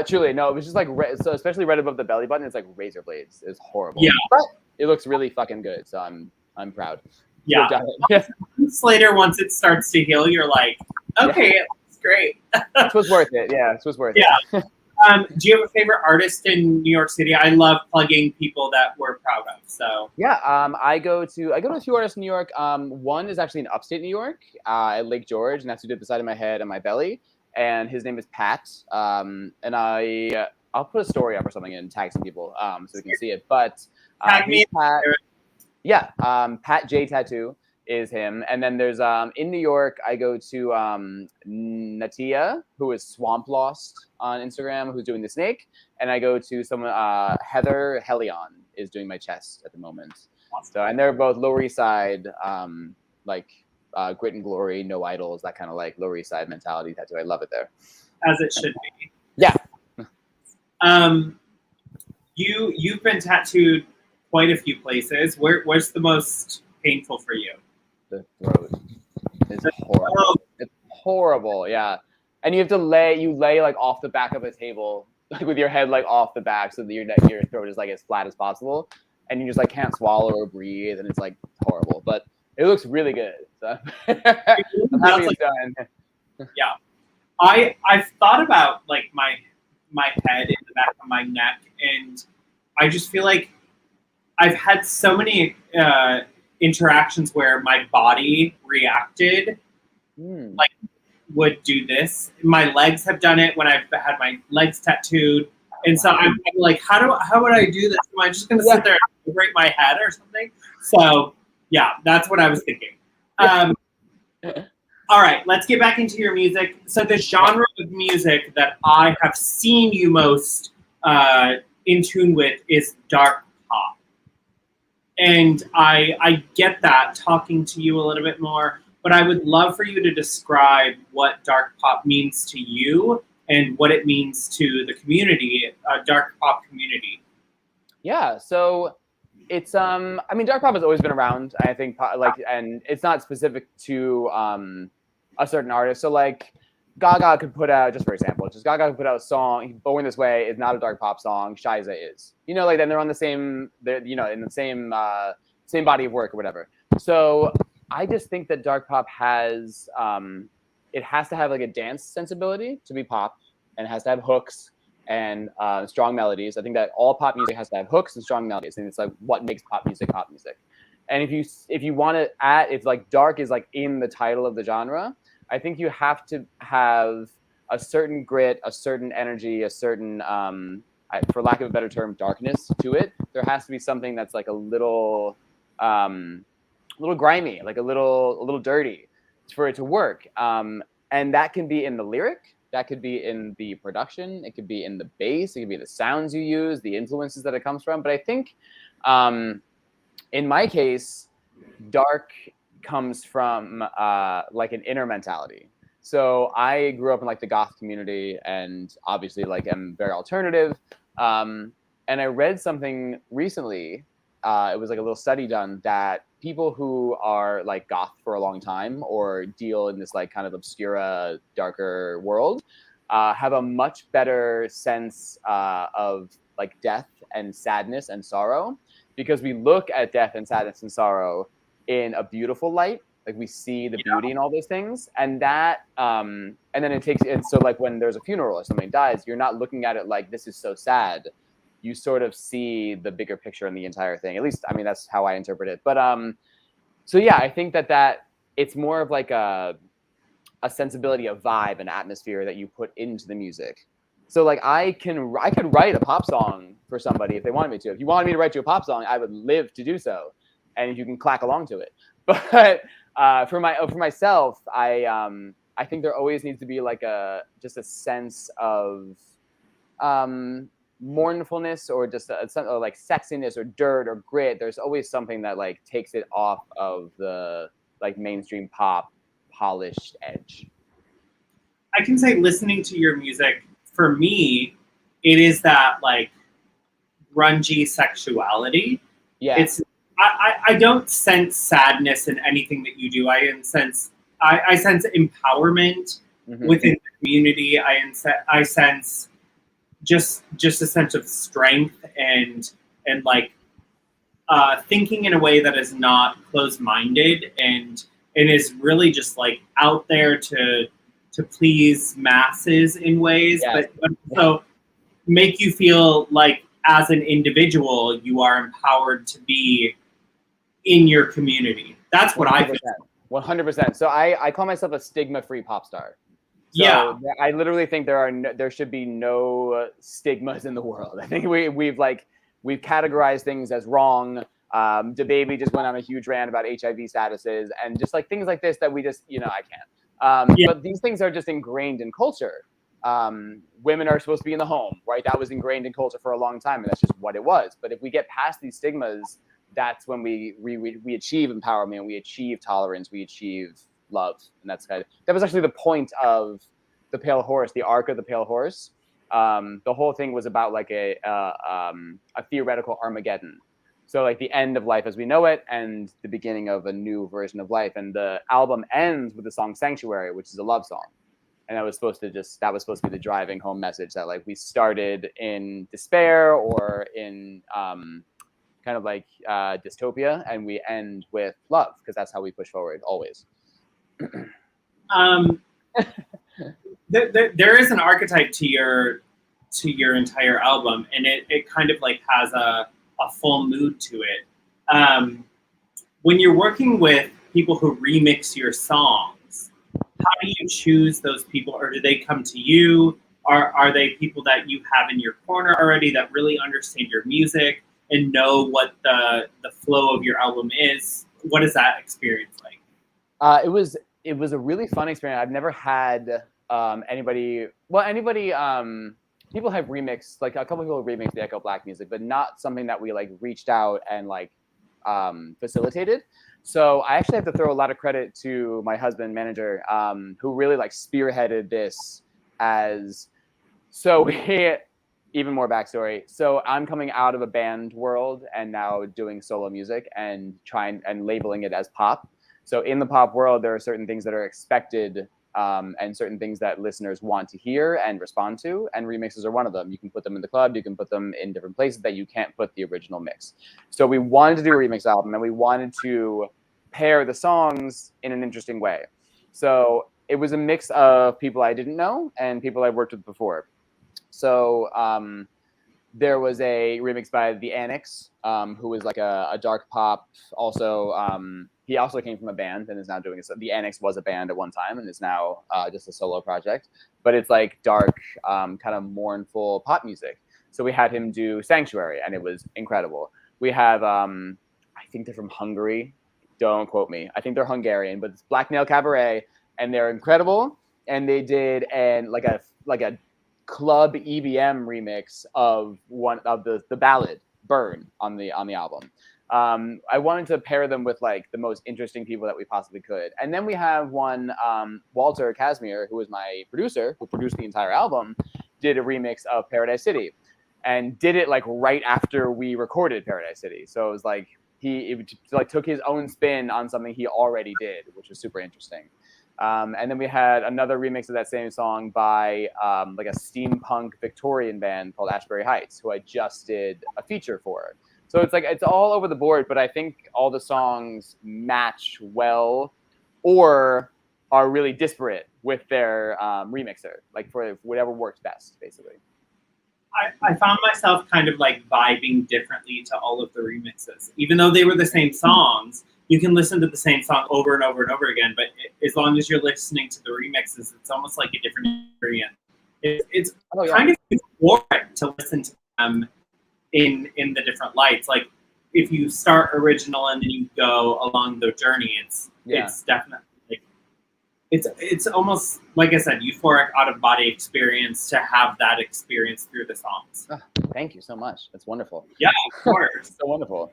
B: Truly, no, it was just like so, especially right above the belly button. It's like razor blades. It's horrible.
A: Yeah,
B: but it looks really fucking good. So I'm proud.
A: Yeah. Months later, once it starts to heal, you're like, okay, it's great.
B: It was worth it. Yeah, it was worth
A: it.
B: Yeah.
A: Do you have a favorite artist in New York City? I love plugging people that we're proud of. So
B: yeah, I go to a few artists in New York. One is actually in upstate New York, at Lake George, and that's who did the side of my head and my belly. And his name is Pat. And I'll put a story up or something and tag some people so we can see it. But
A: tag me.
B: Pat, yeah, Pat J Tattoo is him. And then there's in New York, I go to Natia, who is Swamp Lost on Instagram, who's doing the snake. And I go to someone Heather Helion is doing my chest at the moment. So and they're both Lower East Side, like grit and glory, no idols, that kind of like Lower East Side mentality tattoo. I love it there.
A: As it should be.
B: Yeah.
A: You've been tattooed quite a few places. Where's the most painful for you?
B: The throat. It's horrible. It's horrible, yeah. And you have to lay like off the back of a table, like with your head like off the back, so that your throat is like as flat as possible, and you just like can't swallow or breathe, and it's like horrible. But it looks really good. So I'm happy it's done.
A: Yeah, I've thought about like my head in the back of my neck, and I just feel like I've had so many interactions where my body reacted, like would do this. My legs have done it when I've had my legs tattooed, and so I'm like, how would I do this? Am I just gonna sit there and break my head or something? So yeah, that's what I was thinking. All right, let's get back into your music. So the genre of music that I have seen you most in tune with is dark pop. And I get that talking to you a little bit more, but I would love for you to describe what dark pop means to you and what it means to the community, dark pop community.
B: Yeah, so it's I mean, dark pop has always been around. I think and it's not specific to a certain artist. So like Gaga could put out, just for example, Gaga could put out a song, Born This Way is not a dark pop song, Shiza is. You know, like then they're on the same, in the same body of work or whatever. So I just think that dark pop has, it has to have like a dance sensibility to be pop, and it has to have hooks and strong melodies. I think that all pop music has to have hooks and strong melodies, and it's like what makes pop music pop music. And if you want to add, if like dark is like in the title of the genre, I think you have to have a certain grit, a certain energy, a certain, for lack of a better term, darkness to it. There has to be something that's like a little grimy, like a little dirty, for it to work. And that can be in the lyric, that could be in the production, it could be in the bass, it could be the sounds you use, the influences that it comes from. But I think, in my case, dark comes from like an inner mentality. So I grew up in like the goth community, and obviously like I'm very alternative. And I read something recently. It was like a little study done that people who are like goth for a long time or deal in this like kind of obscura, darker world have a much better sense of like death and sadness and sorrow, because we look at death and sadness and sorrow in a beautiful light. Like we see the beauty in all those things, and that and then it's so like when there's a funeral or something dies, you're not looking at it like this is so sad. You sort of see the bigger picture in the entire thing. At least, I mean, that's how I interpret it. But so yeah, I think that it's more of like a sensibility, a vibe, an atmosphere that you put into the music So like I could write a pop song for somebody if they wanted me to. If you wanted me to write you a pop song, I would live to do so, and you can clack along to it. But for myself, I think there always needs to be like just a sense of mournfulness or just or like sexiness or dirt or grit. There's always something that like takes it off of the like mainstream pop polished edge.
A: I can say listening to your music, for me, it is that like grungy sexuality.
B: Yeah.
A: It's I don't sense sadness in anything that you do. I sense empowerment within the community. I sense just a sense of strength and like thinking in a way that is not closed-minded and is really just like out there to please masses in ways, but also make you feel like as an individual you are empowered to be in your community. That's what 100%. I feel.
B: 100%. So I call myself a stigma-free pop star. So
A: yeah,
B: I literally think there should be no stigmas in the world. I think we've categorized things as wrong. DaBaby just went on a huge rant about HIV statuses and just like things like this that we just, I can't. But these things are just ingrained in culture. Women are supposed to be in the home, right? That was ingrained in culture for a long time, and that's just what it was. But if we get past these stigmas, that's when we achieve empowerment, we achieve tolerance, we achieve love. And that was actually the point of the Pale Horse, the arc of the Pale Horse. The whole thing was about like a theoretical Armageddon. So like the end of life as we know it and the beginning of a new version of life. And the album ends with the song Sanctuary, which is a love song. And that was supposed to be the driving home message that like we started in despair or in kind of like dystopia, and we end with love because that's how we push forward always.
A: There is an archetype to your entire album, and it kind of like has a full mood to it. When you're working with people who remix your songs, how do you choose those people, or do they come to you? Are they people that you have in your corner already that really understand your music and know what the flow of your album is? What is that experience like?
B: It was a really fun experience. I've never had anybody. People have remixed, like a couple people have remixed the Echo Black music, but not something that we like reached out and like facilitated. So I actually have to throw a lot of credit to my husband, manager, who really like spearheaded this even more backstory. So I'm coming out of a band world and now doing solo music and trying and labeling it as pop. So in the pop world, there are certain things that are expected and certain things that listeners want to hear and respond to, and remixes are one of them. You can put them in the club, you can put them in different places that you can't put the original mix. So we wanted to do a remix album, and we wanted to pair the songs in an interesting way. So it was a mix of people I didn't know and people I've worked with before. So there was a remix by The Annex, who was like a dark pop. Also, he also came from a band and is now doing it. So The Annex was a band at one time and is now just a solo project. But it's like dark, kind of mournful pop music. So we had him do Sanctuary, and it was incredible. We have, I think they're from Hungary. Don't quote me. I think they're Hungarian, but it's Black Nail Cabaret, and they're incredible. And they did like a club EBM remix of one of the ballad Burn on the album. I wanted to pair them with like the most interesting people that we possibly could. And then we have one, Walter Casimir, who was my producer, who produced the entire album, did a remix of Paradise City and did it like right after we recorded Paradise City. So it was like he took his own spin on something he already did, which was super interesting. And then we had another remix of that same song by like a steampunk Victorian band called Ashbury Heights, who I just did a feature for. So it's like it's all over the board, but I think all the songs match well or are really disparate with their remixer, like for whatever works best, basically.
A: I found myself kind of like vibing differently to all of the remixes. Even though they were the same songs, you can listen to the same song over and over and over again, but as long as you're listening to the remixes, it's almost like a different experience. It's kind of euphoric to listen to them in the different lights. Like if you start original and then you go along the journey, it's definitely like, it's almost like I said, euphoric out of body experience to have that experience through the songs.
B: Oh, thank you so much. That's wonderful.
A: Yeah, of course.
B: So wonderful.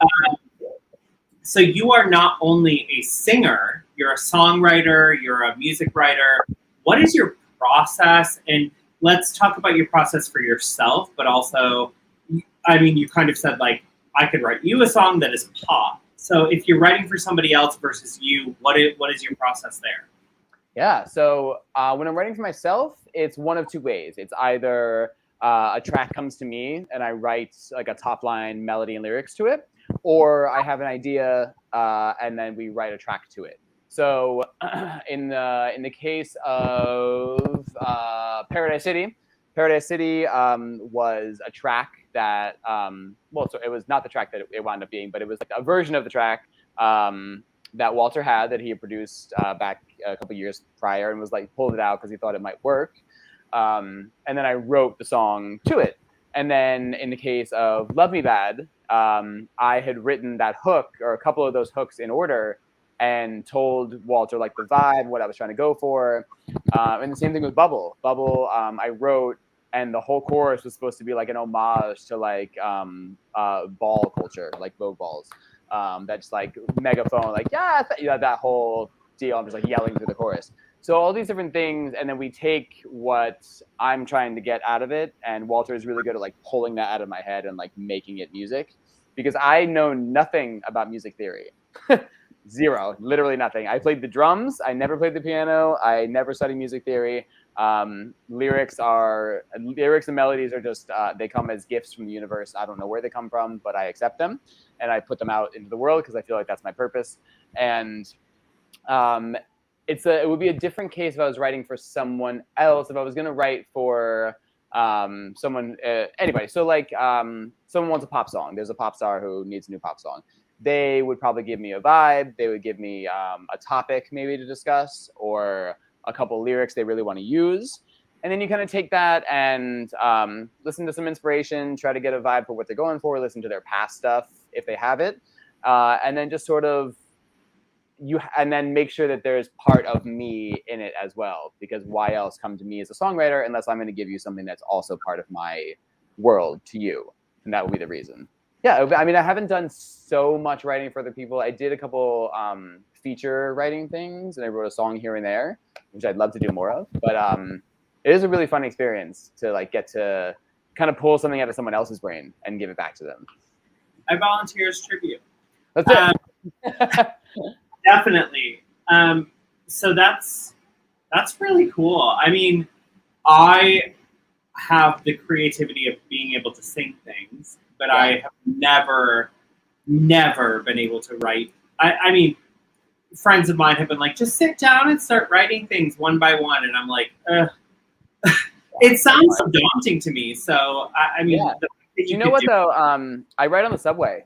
A: So you are not only a singer, you're a songwriter, you're a music writer. What is your process? And let's talk about your process for yourself, but also, I mean, you kind of said like, I could write you a song that is pop. So if you're writing for somebody else versus you, what is your process there?
B: Yeah, so when I'm writing for myself, it's one of two ways. It's either a track comes to me and I write like a top line melody and lyrics to it, or I have an idea and then we write a track to it. So in the case of Paradise City was a track that, so it was not the track that it wound up being, but it was like a version of the track that Walter had that he had produced back a couple years prior and was like pulled it out because he thought it might work. And then I wrote the song to it. And then in the case of Love Me Bad, I had written that hook or a couple of those hooks in order and told Walter like the vibe, what I was trying to go for. And the same thing with Bubble. Bubble, I wrote, and the whole chorus was supposed to be like an homage to like ball culture, like Vogue balls. That's like megaphone, like that whole deal. I'm just like yelling through the chorus. So all these different things, and then we take what I'm trying to get out of it, and Walter is really good at like pulling that out of my head and like making it music, because I know nothing about music theory. Zero, literally nothing. I played the drums. I never played the piano. I never studied music theory. Lyrics and melodies are just, they come as gifts from the universe. I don't know where they come from, but I accept them and I put them out into the world because I feel like that's my purpose. And it would be a different case if I was writing for someone else. If I was going to write for someone, anyway, so like someone wants a pop song. There's a pop star who needs a new pop song. They would probably give me a vibe. They would give me a topic maybe to discuss, or a couple lyrics they really want to use. And then you kind of take that and listen to some inspiration, try to get a vibe for what they're going for, listen to their past stuff if they have it. And then just sort of and then make sure that there's part of me in it as well, because why else come to me as a songwriter unless I'm going to give you something that's also part of my world to you? And that would be the reason. Yeah, I mean, I haven't done so much writing for other people. I did a couple feature writing things, and I wrote a song here and there, which I'd love to do more of. But it is a really fun experience to like get to kind of pull something out of someone else's brain and give it back to them.
A: I volunteer as tribute.
B: That's it.
A: Definitely. So that's really cool. I mean, I have the creativity of being able to sing things, but I have never been able to write. I mean, friends of mine have been like, just sit down and start writing things one by one. And I'm like, it sounds so daunting to me. So, I mean,
B: you know what though? I write on the subway.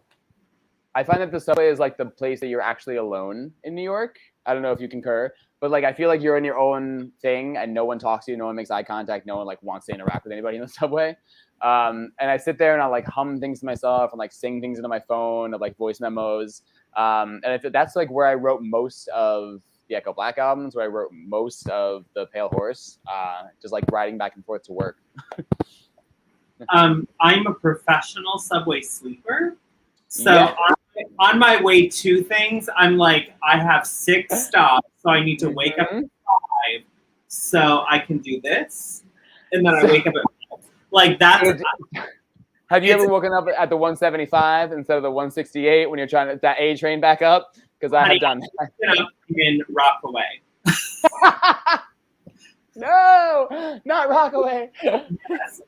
B: I find that the subway is like the place that you're actually alone in New York. I don't know if you concur, but like I feel like you're in your own thing and no one talks to you, no one makes eye contact, no one like wants to interact with anybody in the subway. And I sit there and I like hum things to myself and like sing things into my phone, or like voice memos. And that's like where I wrote most of the Echo Black albums, where I wrote most of the Pale Horse, just like riding back and forth to work.
A: I'm a professional subway sleeper. So on my way to things, I'm like, I have 6 stops, so I need to wake up at 5 so I can do this. And then I wake up at 5. Like that's...
B: Have you ever woken up at the 175 instead of the 168 when you're trying to that A train back up? Because I have done that.
A: In Rockaway.
B: No, not Rockaway.
A: Yes,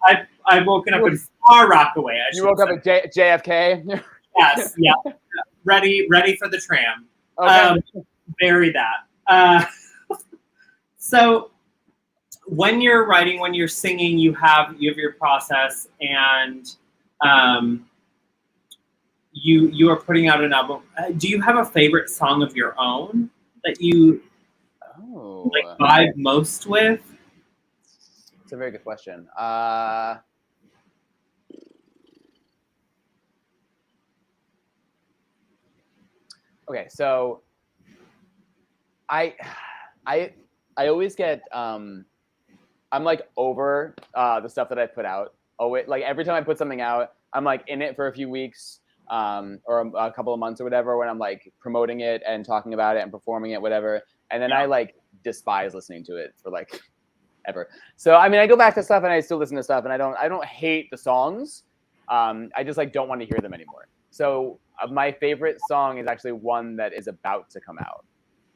A: I've woken up in far Rockaway.
B: You woke up at JFK?
A: Yes, yeah. Ready for the tram.
B: Okay.
A: Bury that. So when you're writing, when you're singing, you have your process, and you are putting out an album. Do you have a favorite song of your own that you like vibe most with?
B: It's a very good question. Okay, so I always get I'm like over the stuff that I put out. Oh, like every time I put something out, I'm like in it for a few weeks or a couple of months or whatever when I'm like promoting it and talking about it and performing it, whatever. And then I like despise listening to it for like ever. So I mean, I go back to stuff and I still listen to stuff, and I don't hate the songs. I just like don't want to hear them anymore. So my favorite song is actually one that is about to come out.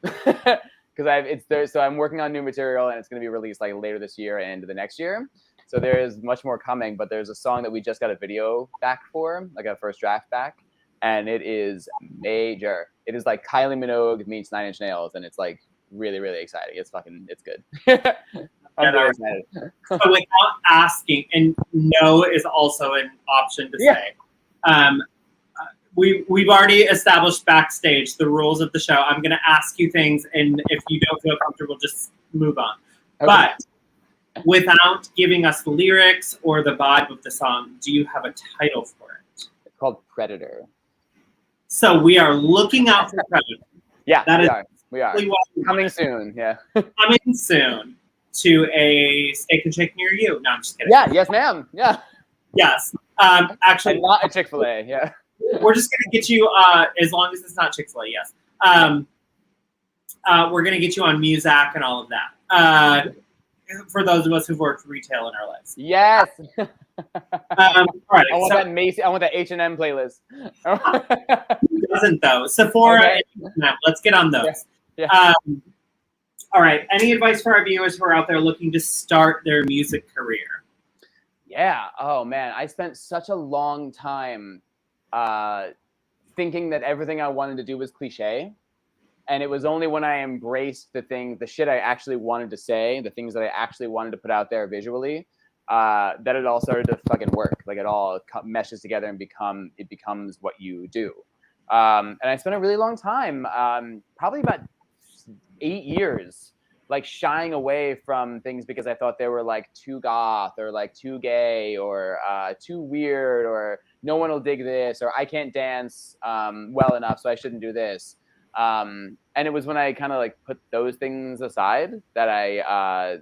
B: Because it's there. So I'm working on new material, and it's going to be released like later this year and into the next year. So there is much more coming, but there's a song that we just got a video back for, like a first draft back, and it is major. It is like Kylie Minogue meets Nine Inch Nails, and it's like really, really exciting. It's good. I'm very excited.
A: So without asking, and no is also an option to say. We've already established backstage the rules of the show. I'm going to ask you things, and if you don't feel comfortable, just move on. Okay. But without giving us the lyrics or the vibe of the song, do you have a title for it?
B: It's called Predator.
A: So we are looking out for Predator.
B: Yeah,
A: that
B: we are. Coming soon, yeah.
A: Coming soon to a Steak and Shake near you. No, I'm just kidding.
B: Yeah, yes, ma'am. Yeah.
A: Yes. Actually,
B: and not a Chick-fil-A, yeah.
A: We're just going to get you, as long as it's not Chick-fil-A, yes. We're going to get you on Muzak and all of that. For those of us who've worked retail in our lives.
B: Yes.
A: All right.
B: I want that Macy. I want that H&M playlist.
A: Who doesn't though? Sephora. Okay. Let's get on those.
B: Yeah.
A: All right. Any advice for our viewers who are out there looking to start their music career?
B: Yeah. Oh man, I spent such a long time thinking that everything I wanted to do was cliche. And it was only when I embraced the shit I actually wanted to say, the things that I actually wanted to put out there visually, that it all started to fucking work. Like it all meshes together and becomes what you do. And I spent a really long time, probably about 8 years, like shying away from things because I thought they were like too goth or like too gay or too weird or no one will dig this or I can't dance well enough, so I shouldn't do this. And it was when I kind of like put those things aside that I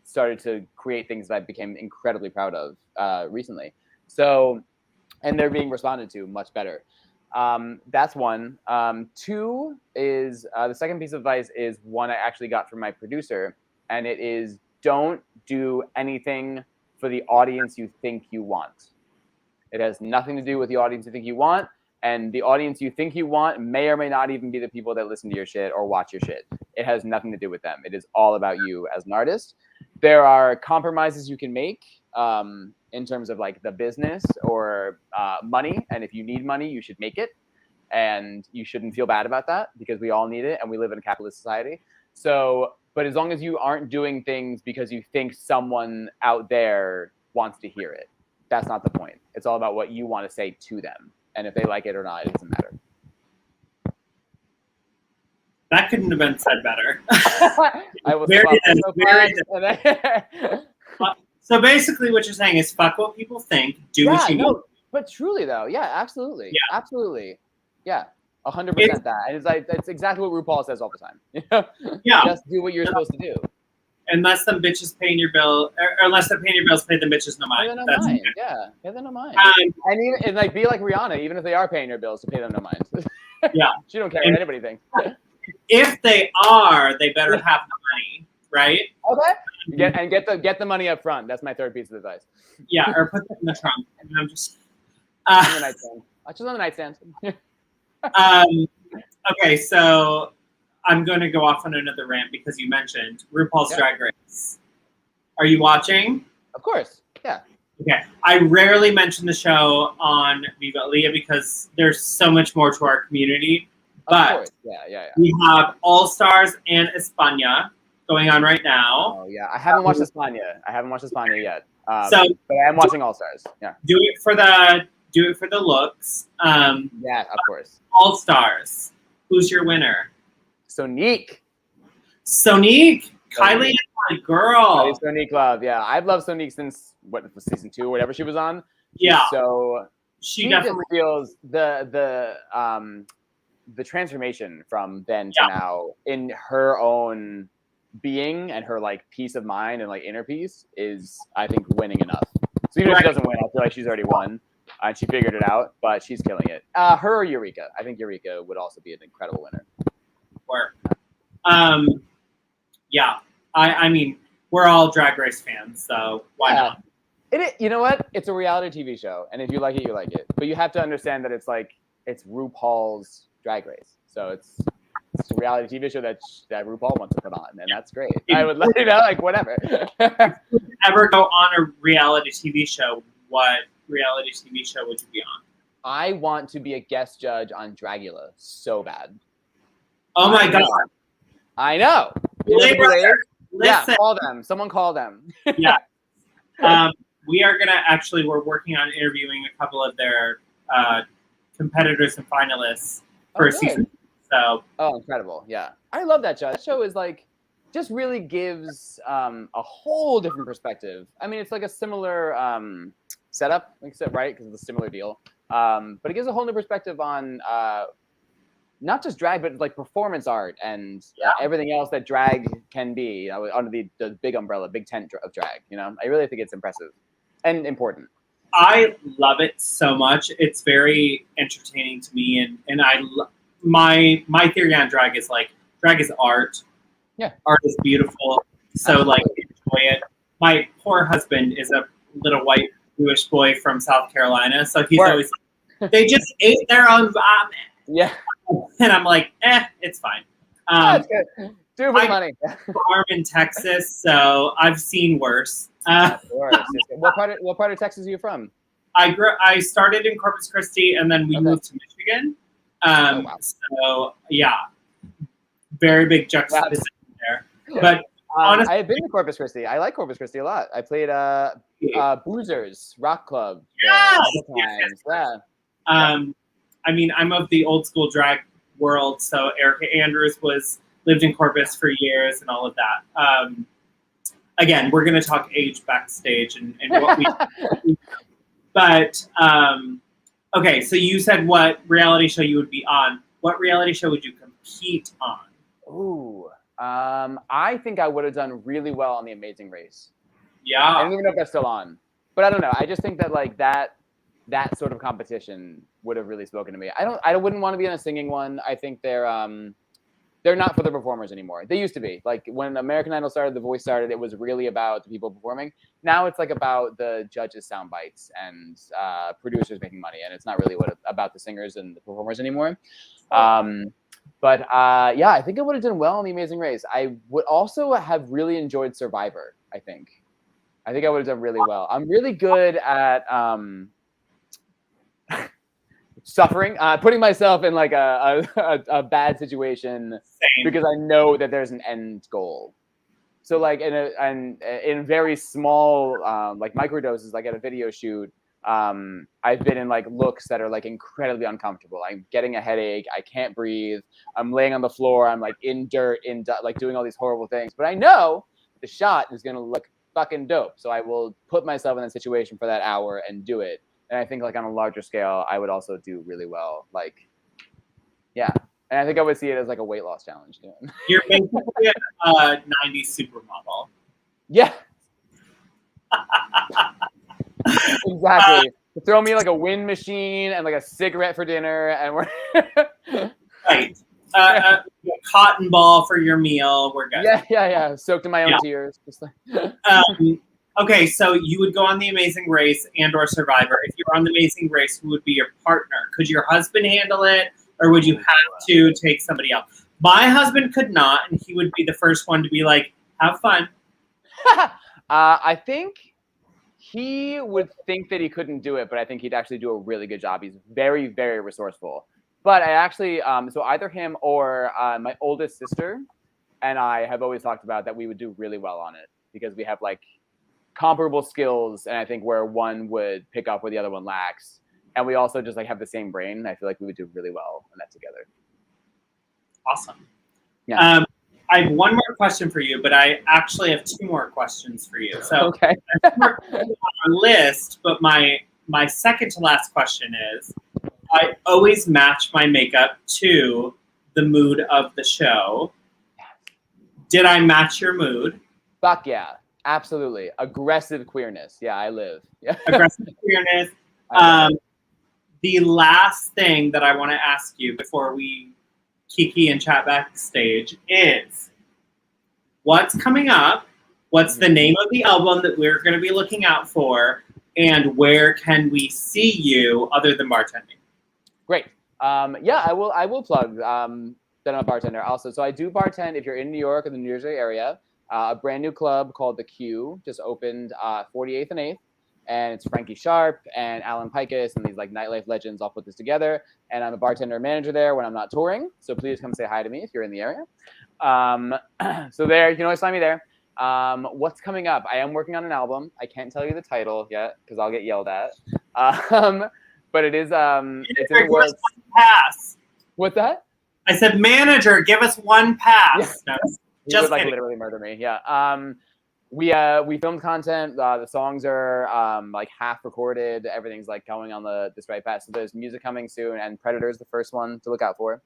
B: started to create things that I became incredibly proud of recently. So, and they're being responded to much better. That's one. Two is the second piece of advice is one I actually got from my producer, and it is don't do anything for the audience you think you want. It has nothing to do with the audience you think you want. And the audience you think you want may or may not even be the people that listen to your shit or watch your shit. It has nothing to do with them. It is all about you as an artist. There are compromises you can make in terms of like the business or money. And if you need money, you should make it. And you shouldn't feel bad about that because we all need it. And we live in a capitalist society. So, but as long as you aren't doing things because you think someone out there wants to hear it, that's not the point. It's all about what you want to say to them. And if they like it or not, it doesn't matter.
A: That couldn't have been said better.
B: I was
A: so basically what you're saying is fuck what people think, do what you need.
B: But truly though, yeah, absolutely. Yeah. Absolutely. Yeah. 100% that. And it's like that's exactly what RuPaul says all the time.
A: Yeah.
B: Just do what you're supposed to do.
A: Unless them bitches paying your bill, or unless they're paying your bills, pay the bitches no mind.
B: Pay them no mind. Yeah, pay them no mind. And like be like Rihanna, even if they are paying your bills, to pay them no mind.
A: Yeah,
B: she don't care what anybody thinks.
A: If they are, they better have the money, right?
B: Okay. Get the money up front. That's my third piece of advice.
A: Yeah, or put them in the trunk. And I'm just
B: on the nightstand. Just on the nightstand.
A: Okay, so I'm going to go off on another rant because you mentioned RuPaul's Drag Race. Are you watching?
B: Of course, yeah.
A: Okay, I rarely mention the show on Viva Aaliyah because there's so much more to our community. But we have All Stars and España going on right now.
B: Oh yeah, I haven't watched España yet. But I am watching All Stars. Yeah.
A: Do it for the looks.
B: Yeah, of course.
A: All Stars. Who's your winner?
B: Sonique,
A: Kylie is my girl.
B: Sonique love, yeah. I've loved Sonique since season 2 or whatever she was on.
A: Yeah.
B: So
A: she definitely
B: just feels the transformation from then to now in her own being and her like peace of mind and like inner peace is, I think, winning enough. So even if she doesn't win, I feel like she's already won and she figured it out, but she's killing it. Her or Eureka. I think Eureka would also be an incredible winner.
A: Work. Yeah. I mean, we're all Drag Race fans, so why not?
B: You know what? It's a reality TV show, and if you like it, you like it. But you have to understand that it's RuPaul's Drag Race, so it's a reality TV show that RuPaul wants to put on, and that's great. I would let you know, like whatever.
A: If you ever go on a reality TV show, what reality TV show would you be on?
B: I want to be a guest judge on Dragula so bad.
A: Oh my god!
B: I know.
A: Listen.
B: Yeah, call them. Someone call them.
A: Yeah. We are we're working on interviewing a couple of their competitors and finalists for season. So. Oh,
B: incredible! Yeah, I love that show. That show is like, just really gives a whole different perspective. I mean, it's like a similar setup, like I said, right? Because it's a similar deal. But it gives a whole new perspective on not just drag, but like performance art and everything else that drag can be, under the big umbrella, big tent of drag. I really think it's impressive and important.
A: I love it so much. It's very entertaining to me, and my theory on drag is like drag is art.
B: Yeah,
A: art is beautiful. So like enjoy it. My poor husband is a little white Jewish boy from South Carolina, so he's always like, they just ate their own vomit.
B: Yeah.
A: And I'm like, it's fine.
B: That's good. Do it for money.
A: I'm in Texas, so I've seen worse.
B: Of course. What part of Texas are you from?
A: I started in Corpus Christi, and then we moved to Michigan.
B: Wow.
A: So yeah, very big juxtaposition there. But honestly,
B: I've been to Corpus Christi. I like Corpus Christi a lot. I played Boozers Rock Club.
A: Yes.
B: Yeah.
A: I mean, I'm of the old school drag world, so Erica Andrews lived in Corpus for years and all of that. Again, we're going to talk age backstage and what we. But okay, so you said what reality show you would be on. What reality show would you compete on?
B: Ooh, I think I would have done really well on The Amazing Race.
A: Yeah,
B: I don't even know if that's still on, but I don't know. I just think that like that sort of competition would have really spoken to me. I wouldn't want to be on a singing one. I think they're not for the performers anymore. They used to be. Like when American Idol started, The Voice started, it was really about the people performing. Now it's like about the judges' sound bites and producers making money, and it's not really about the singers and the performers anymore. But I think I would have done well on The Amazing Race. I would also have really enjoyed Survivor, I think I would have done really well. I'm really good at suffering, putting myself in like a bad situation. Same. Because I know that there's an end goal. So like in very small like microdoses, like at a video shoot, I've been in like looks that are like incredibly uncomfortable. I'm getting a headache. I can't breathe. I'm laying on the floor. I'm like in dirt, like doing all these horrible things. But I know the shot is gonna look fucking dope. So I will put myself in that situation for that hour and do it. And I think like on a larger scale, I would also do really well. Like, yeah. And I think I would see it as like a weight loss challenge.
A: You're basically a 90s supermodel.
B: Yeah. Exactly. Throw me like a wind machine and like a cigarette for dinner, and we're
A: right. A cotton ball for your meal. We're good.
B: Yeah. Soaked in my own tears. Just like.
A: Okay, so you would go on The Amazing Race and/or Survivor. If you're on The Amazing Race, who would be your partner? Could your husband handle it, or would you have to take somebody else? My husband could not, and he would be the first one to be like, "Have fun."
B: I think he would think that he couldn't do it, but I think he'd actually do a really good job. He's very, very resourceful. But I actually, so either him or my oldest sister and I have always talked about that we would do really well on it because we have like comparable skills, and I think where one would pick up where the other one lacks, and we also just like have the same brain. I feel like we would do really well on that together.
A: Awesome.
B: Yeah.
A: I have one more question for you, but I actually have two more questions for you. So
B: okay.
A: I have more questions on our list, but my second to last question is, I always match my makeup to the mood of the show. Did I match your mood?
B: Fuck yeah. Absolutely. Aggressive queerness. Yeah, I live. Yeah.
A: Aggressive queerness. The last thing that I want to ask you before we kiki and chat backstage is what's coming up? What's the name of the album that we're going to be looking out for? And where can we see you other than bartending?
B: Great. Yeah, I will plug that I'm a bartender also. So I do bartend if you're in New York or the New Jersey area. A brand new club called The Q just opened 48th and 8th. And it's Frankie Sharp and Alan Pikus and these like nightlife legends all put this together. And I'm a bartender and manager there when I'm not touring. So please come say hi to me if you're in the area. So there, you can always find me there. What's coming up? I am working on an album. I can't tell you the title yet because I'll get yelled at. But it is it's in the works.
A: Pass.
B: What's that?
A: I said, manager, give us one pass.
B: Yeah.
A: No,
B: He
A: just
B: would like
A: kidding.
B: literally murder me. Yeah. We filmed content. The songs are like half recorded. Everything's like going on this right path. So there's music coming soon, and Predator's the first one to look out for.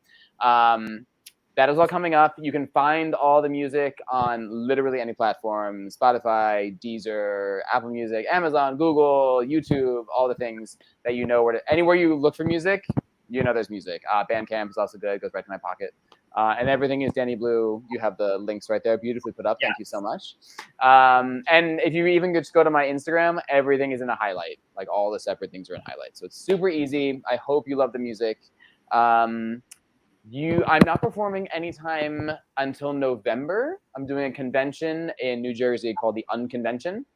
B: That is all coming up. You can find all the music on literally any platform: Spotify, Deezer, Apple Music, Amazon, Google, YouTube, all the things that you know anywhere you look for music, you know there's music. Bandcamp is also good; goes right to my pocket. And everything is Danny Blu. You have the links right there, beautifully put up. Thank you so much. And if you even just go to my Instagram, everything is in a highlight. Like all the separate things are in highlights. So it's super easy. I hope you love the music. I'm not performing anytime until November. I'm doing a convention in New Jersey called the Unconvention.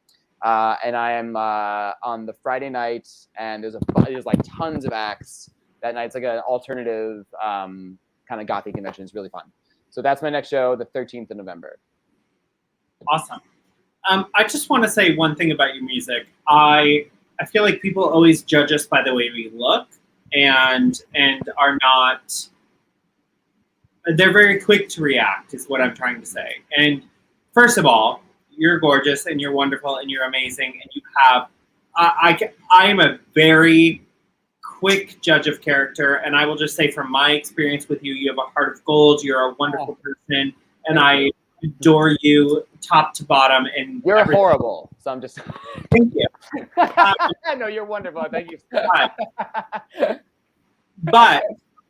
B: And I am on the Friday night, and there's like tons of acts. That night's like an alternative kind of gothic convention. Is really fun. So that's my next show, the 13th of November.
A: Awesome. I just want to say one thing about your music. I feel like people always judge us by the way we look, and are not. They're very quick to react, is what I'm trying to say. And first of all, you're gorgeous and you're wonderful and you're amazing, and you have. I am a very quick judge of character, and I will just say from my experience with you, you have a heart of gold. You're a wonderful person, and I adore you top to bottom. And
B: you're horrible, so I'm just.
A: Thank you.
B: No, you're wonderful. Thank you.
A: But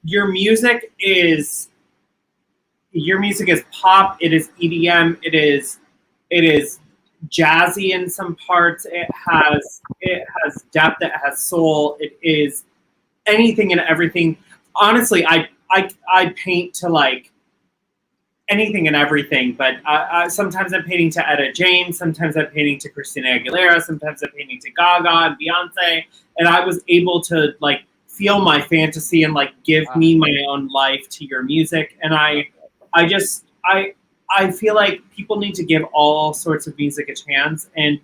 A: your music is pop. It is EDM. It is jazzy in some parts. It has depth. It has soul. It is anything and everything. Honestly, I paint to like anything and everything, but sometimes I'm painting to Etta James, sometimes I'm painting to Christina Aguilera, sometimes I'm painting to Gaga and Beyonce, and I was able to like feel my fantasy and like give me my own life to your music. And I feel like people need to give all sorts of music a chance, and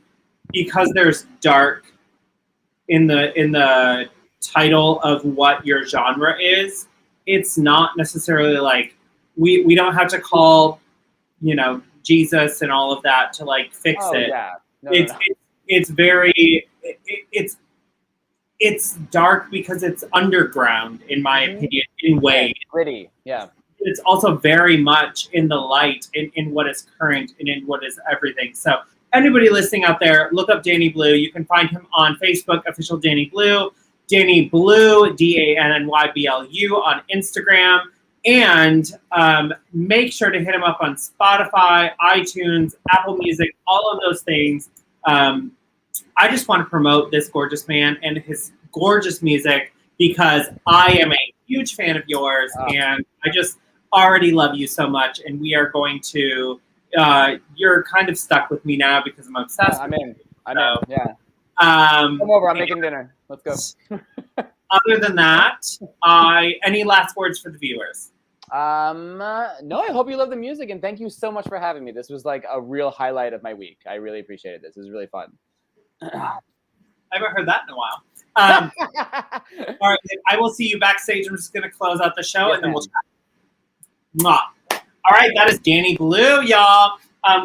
A: because there's dark in the title of what your genre is, it's not necessarily like we don't have to call, Jesus and all of that to like fix it.
B: Yeah. No.
A: It's very it's dark because it's underground, in my opinion, in ways.
B: Gritty, yeah.
A: It's also very much in the light, in what is current and in what is everything. So anybody listening out there, look up Danny Blu. You can find him on Facebook, official Danny Blu, Danny Blu, DANNYBLU on Instagram. And make sure to hit him up on Spotify, iTunes, Apple Music, all of those things. I just want to promote this gorgeous man and his gorgeous music because I am a huge fan of yours, and I just already love you so much. And we are going to, you're kind of stuck with me now because I'm obsessed with you.
B: I'm in, yeah. Come over, I'm making dinner. Let's go.
A: Other than that, any last words for the viewers?
B: No, I hope you love the music, and thank you so much for having me. This was like a real highlight of my week. I really appreciated this. It was really fun.
A: I haven't heard that in a while. All right, I will see you backstage. I'm just going to close out the show, and then we'll chat. Mwah. All right, that is Danny Blu, y'all.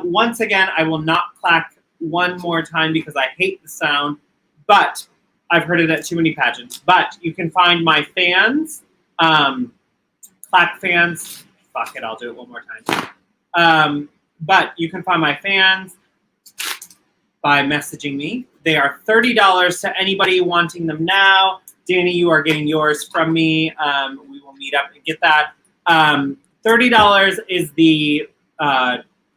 A: Once again, I will not clack one more time because I hate the sound, but I've heard it at too many pageants. But you can find my fans, Clack fans. Fuck it, I'll do it one more time. But you can find my fans by messaging me. They are $30 to anybody wanting them now. Danny, you are getting yours from me. We will meet up and get that. $30 is the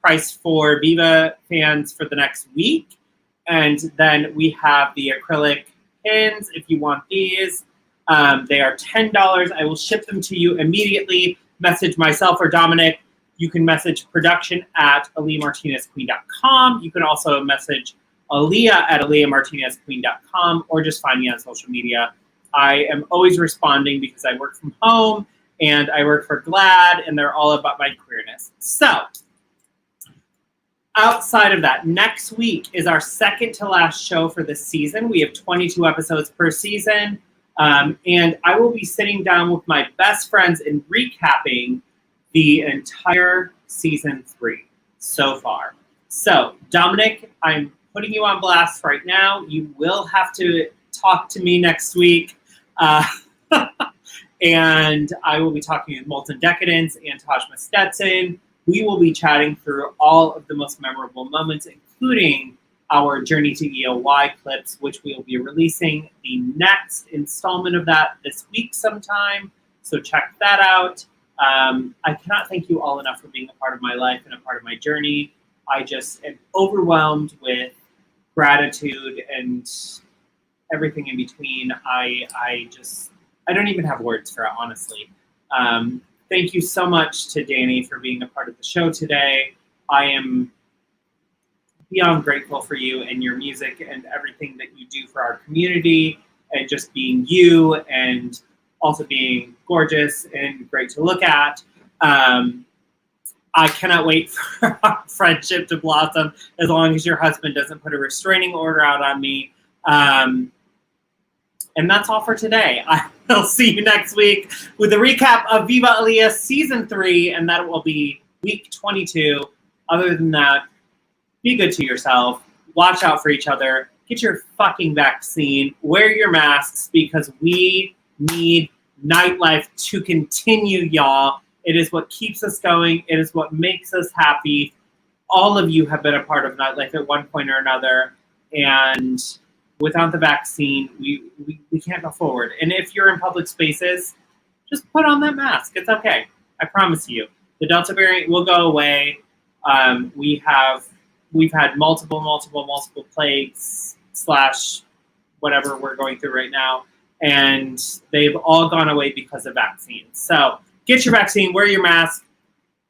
A: price for Viva fans for the next week. And then we have the acrylic pins if you want these. They are $10. I will ship them to you immediately. Message myself or Dominic. You can message production at AaliyahMartinezQueen.com. You can also message Aaliyah at AaliyahMartinezQueen.com or just find me on social media. I am always responding because I work from home and I work for GLAAD and they're all about my queerness. So, outside of that, next week is our second to last show for the season. We have 22 episodes per season. And I will be sitting down with my best friends and recapping the entire season 3 so far. So, Dominic, I'm putting you on blast right now. You will have to talk to me next week. And I will be talking with Molten Decadence and Tajma Stetson. We will be chatting through all of the most memorable moments, including our Journey to EOY clips, which we will be releasing the next installment of that this week sometime. So check that out. I cannot thank you all enough for being a part of my life and a part of my journey. I just am overwhelmed with gratitude and everything in between. I don't even have words for it, honestly. Thank you so much to Danny for being a part of the show today. I am beyond grateful for you and your music and everything that you do for our community and just being you and also being gorgeous and great to look at. I cannot wait for our friendship to blossom as long as your husband doesn't put a restraining order out on me. And that's all for today. I will see you next week with a recap of Viva Aaliyah Season 3, and that will be week 22. Other than that, be good to yourself. Watch out for each other. Get your fucking vaccine. Wear your masks because we need nightlife to continue, y'all. It is what keeps us going. It is what makes us happy. All of you have been a part of nightlife at one point or another. And without the vaccine, we can't go forward. And if you're in public spaces, just put on that mask. It's okay. I promise you. The Delta variant will go away. We've had multiple plagues / whatever we're going through right now. And they've all gone away because of vaccines. So get your vaccine, wear your mask.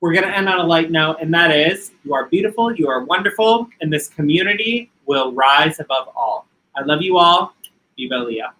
A: We're going to end on a light note, and that is, you are beautiful, you are wonderful, and this community will rise above all. I love you all. Viva Aaliyah.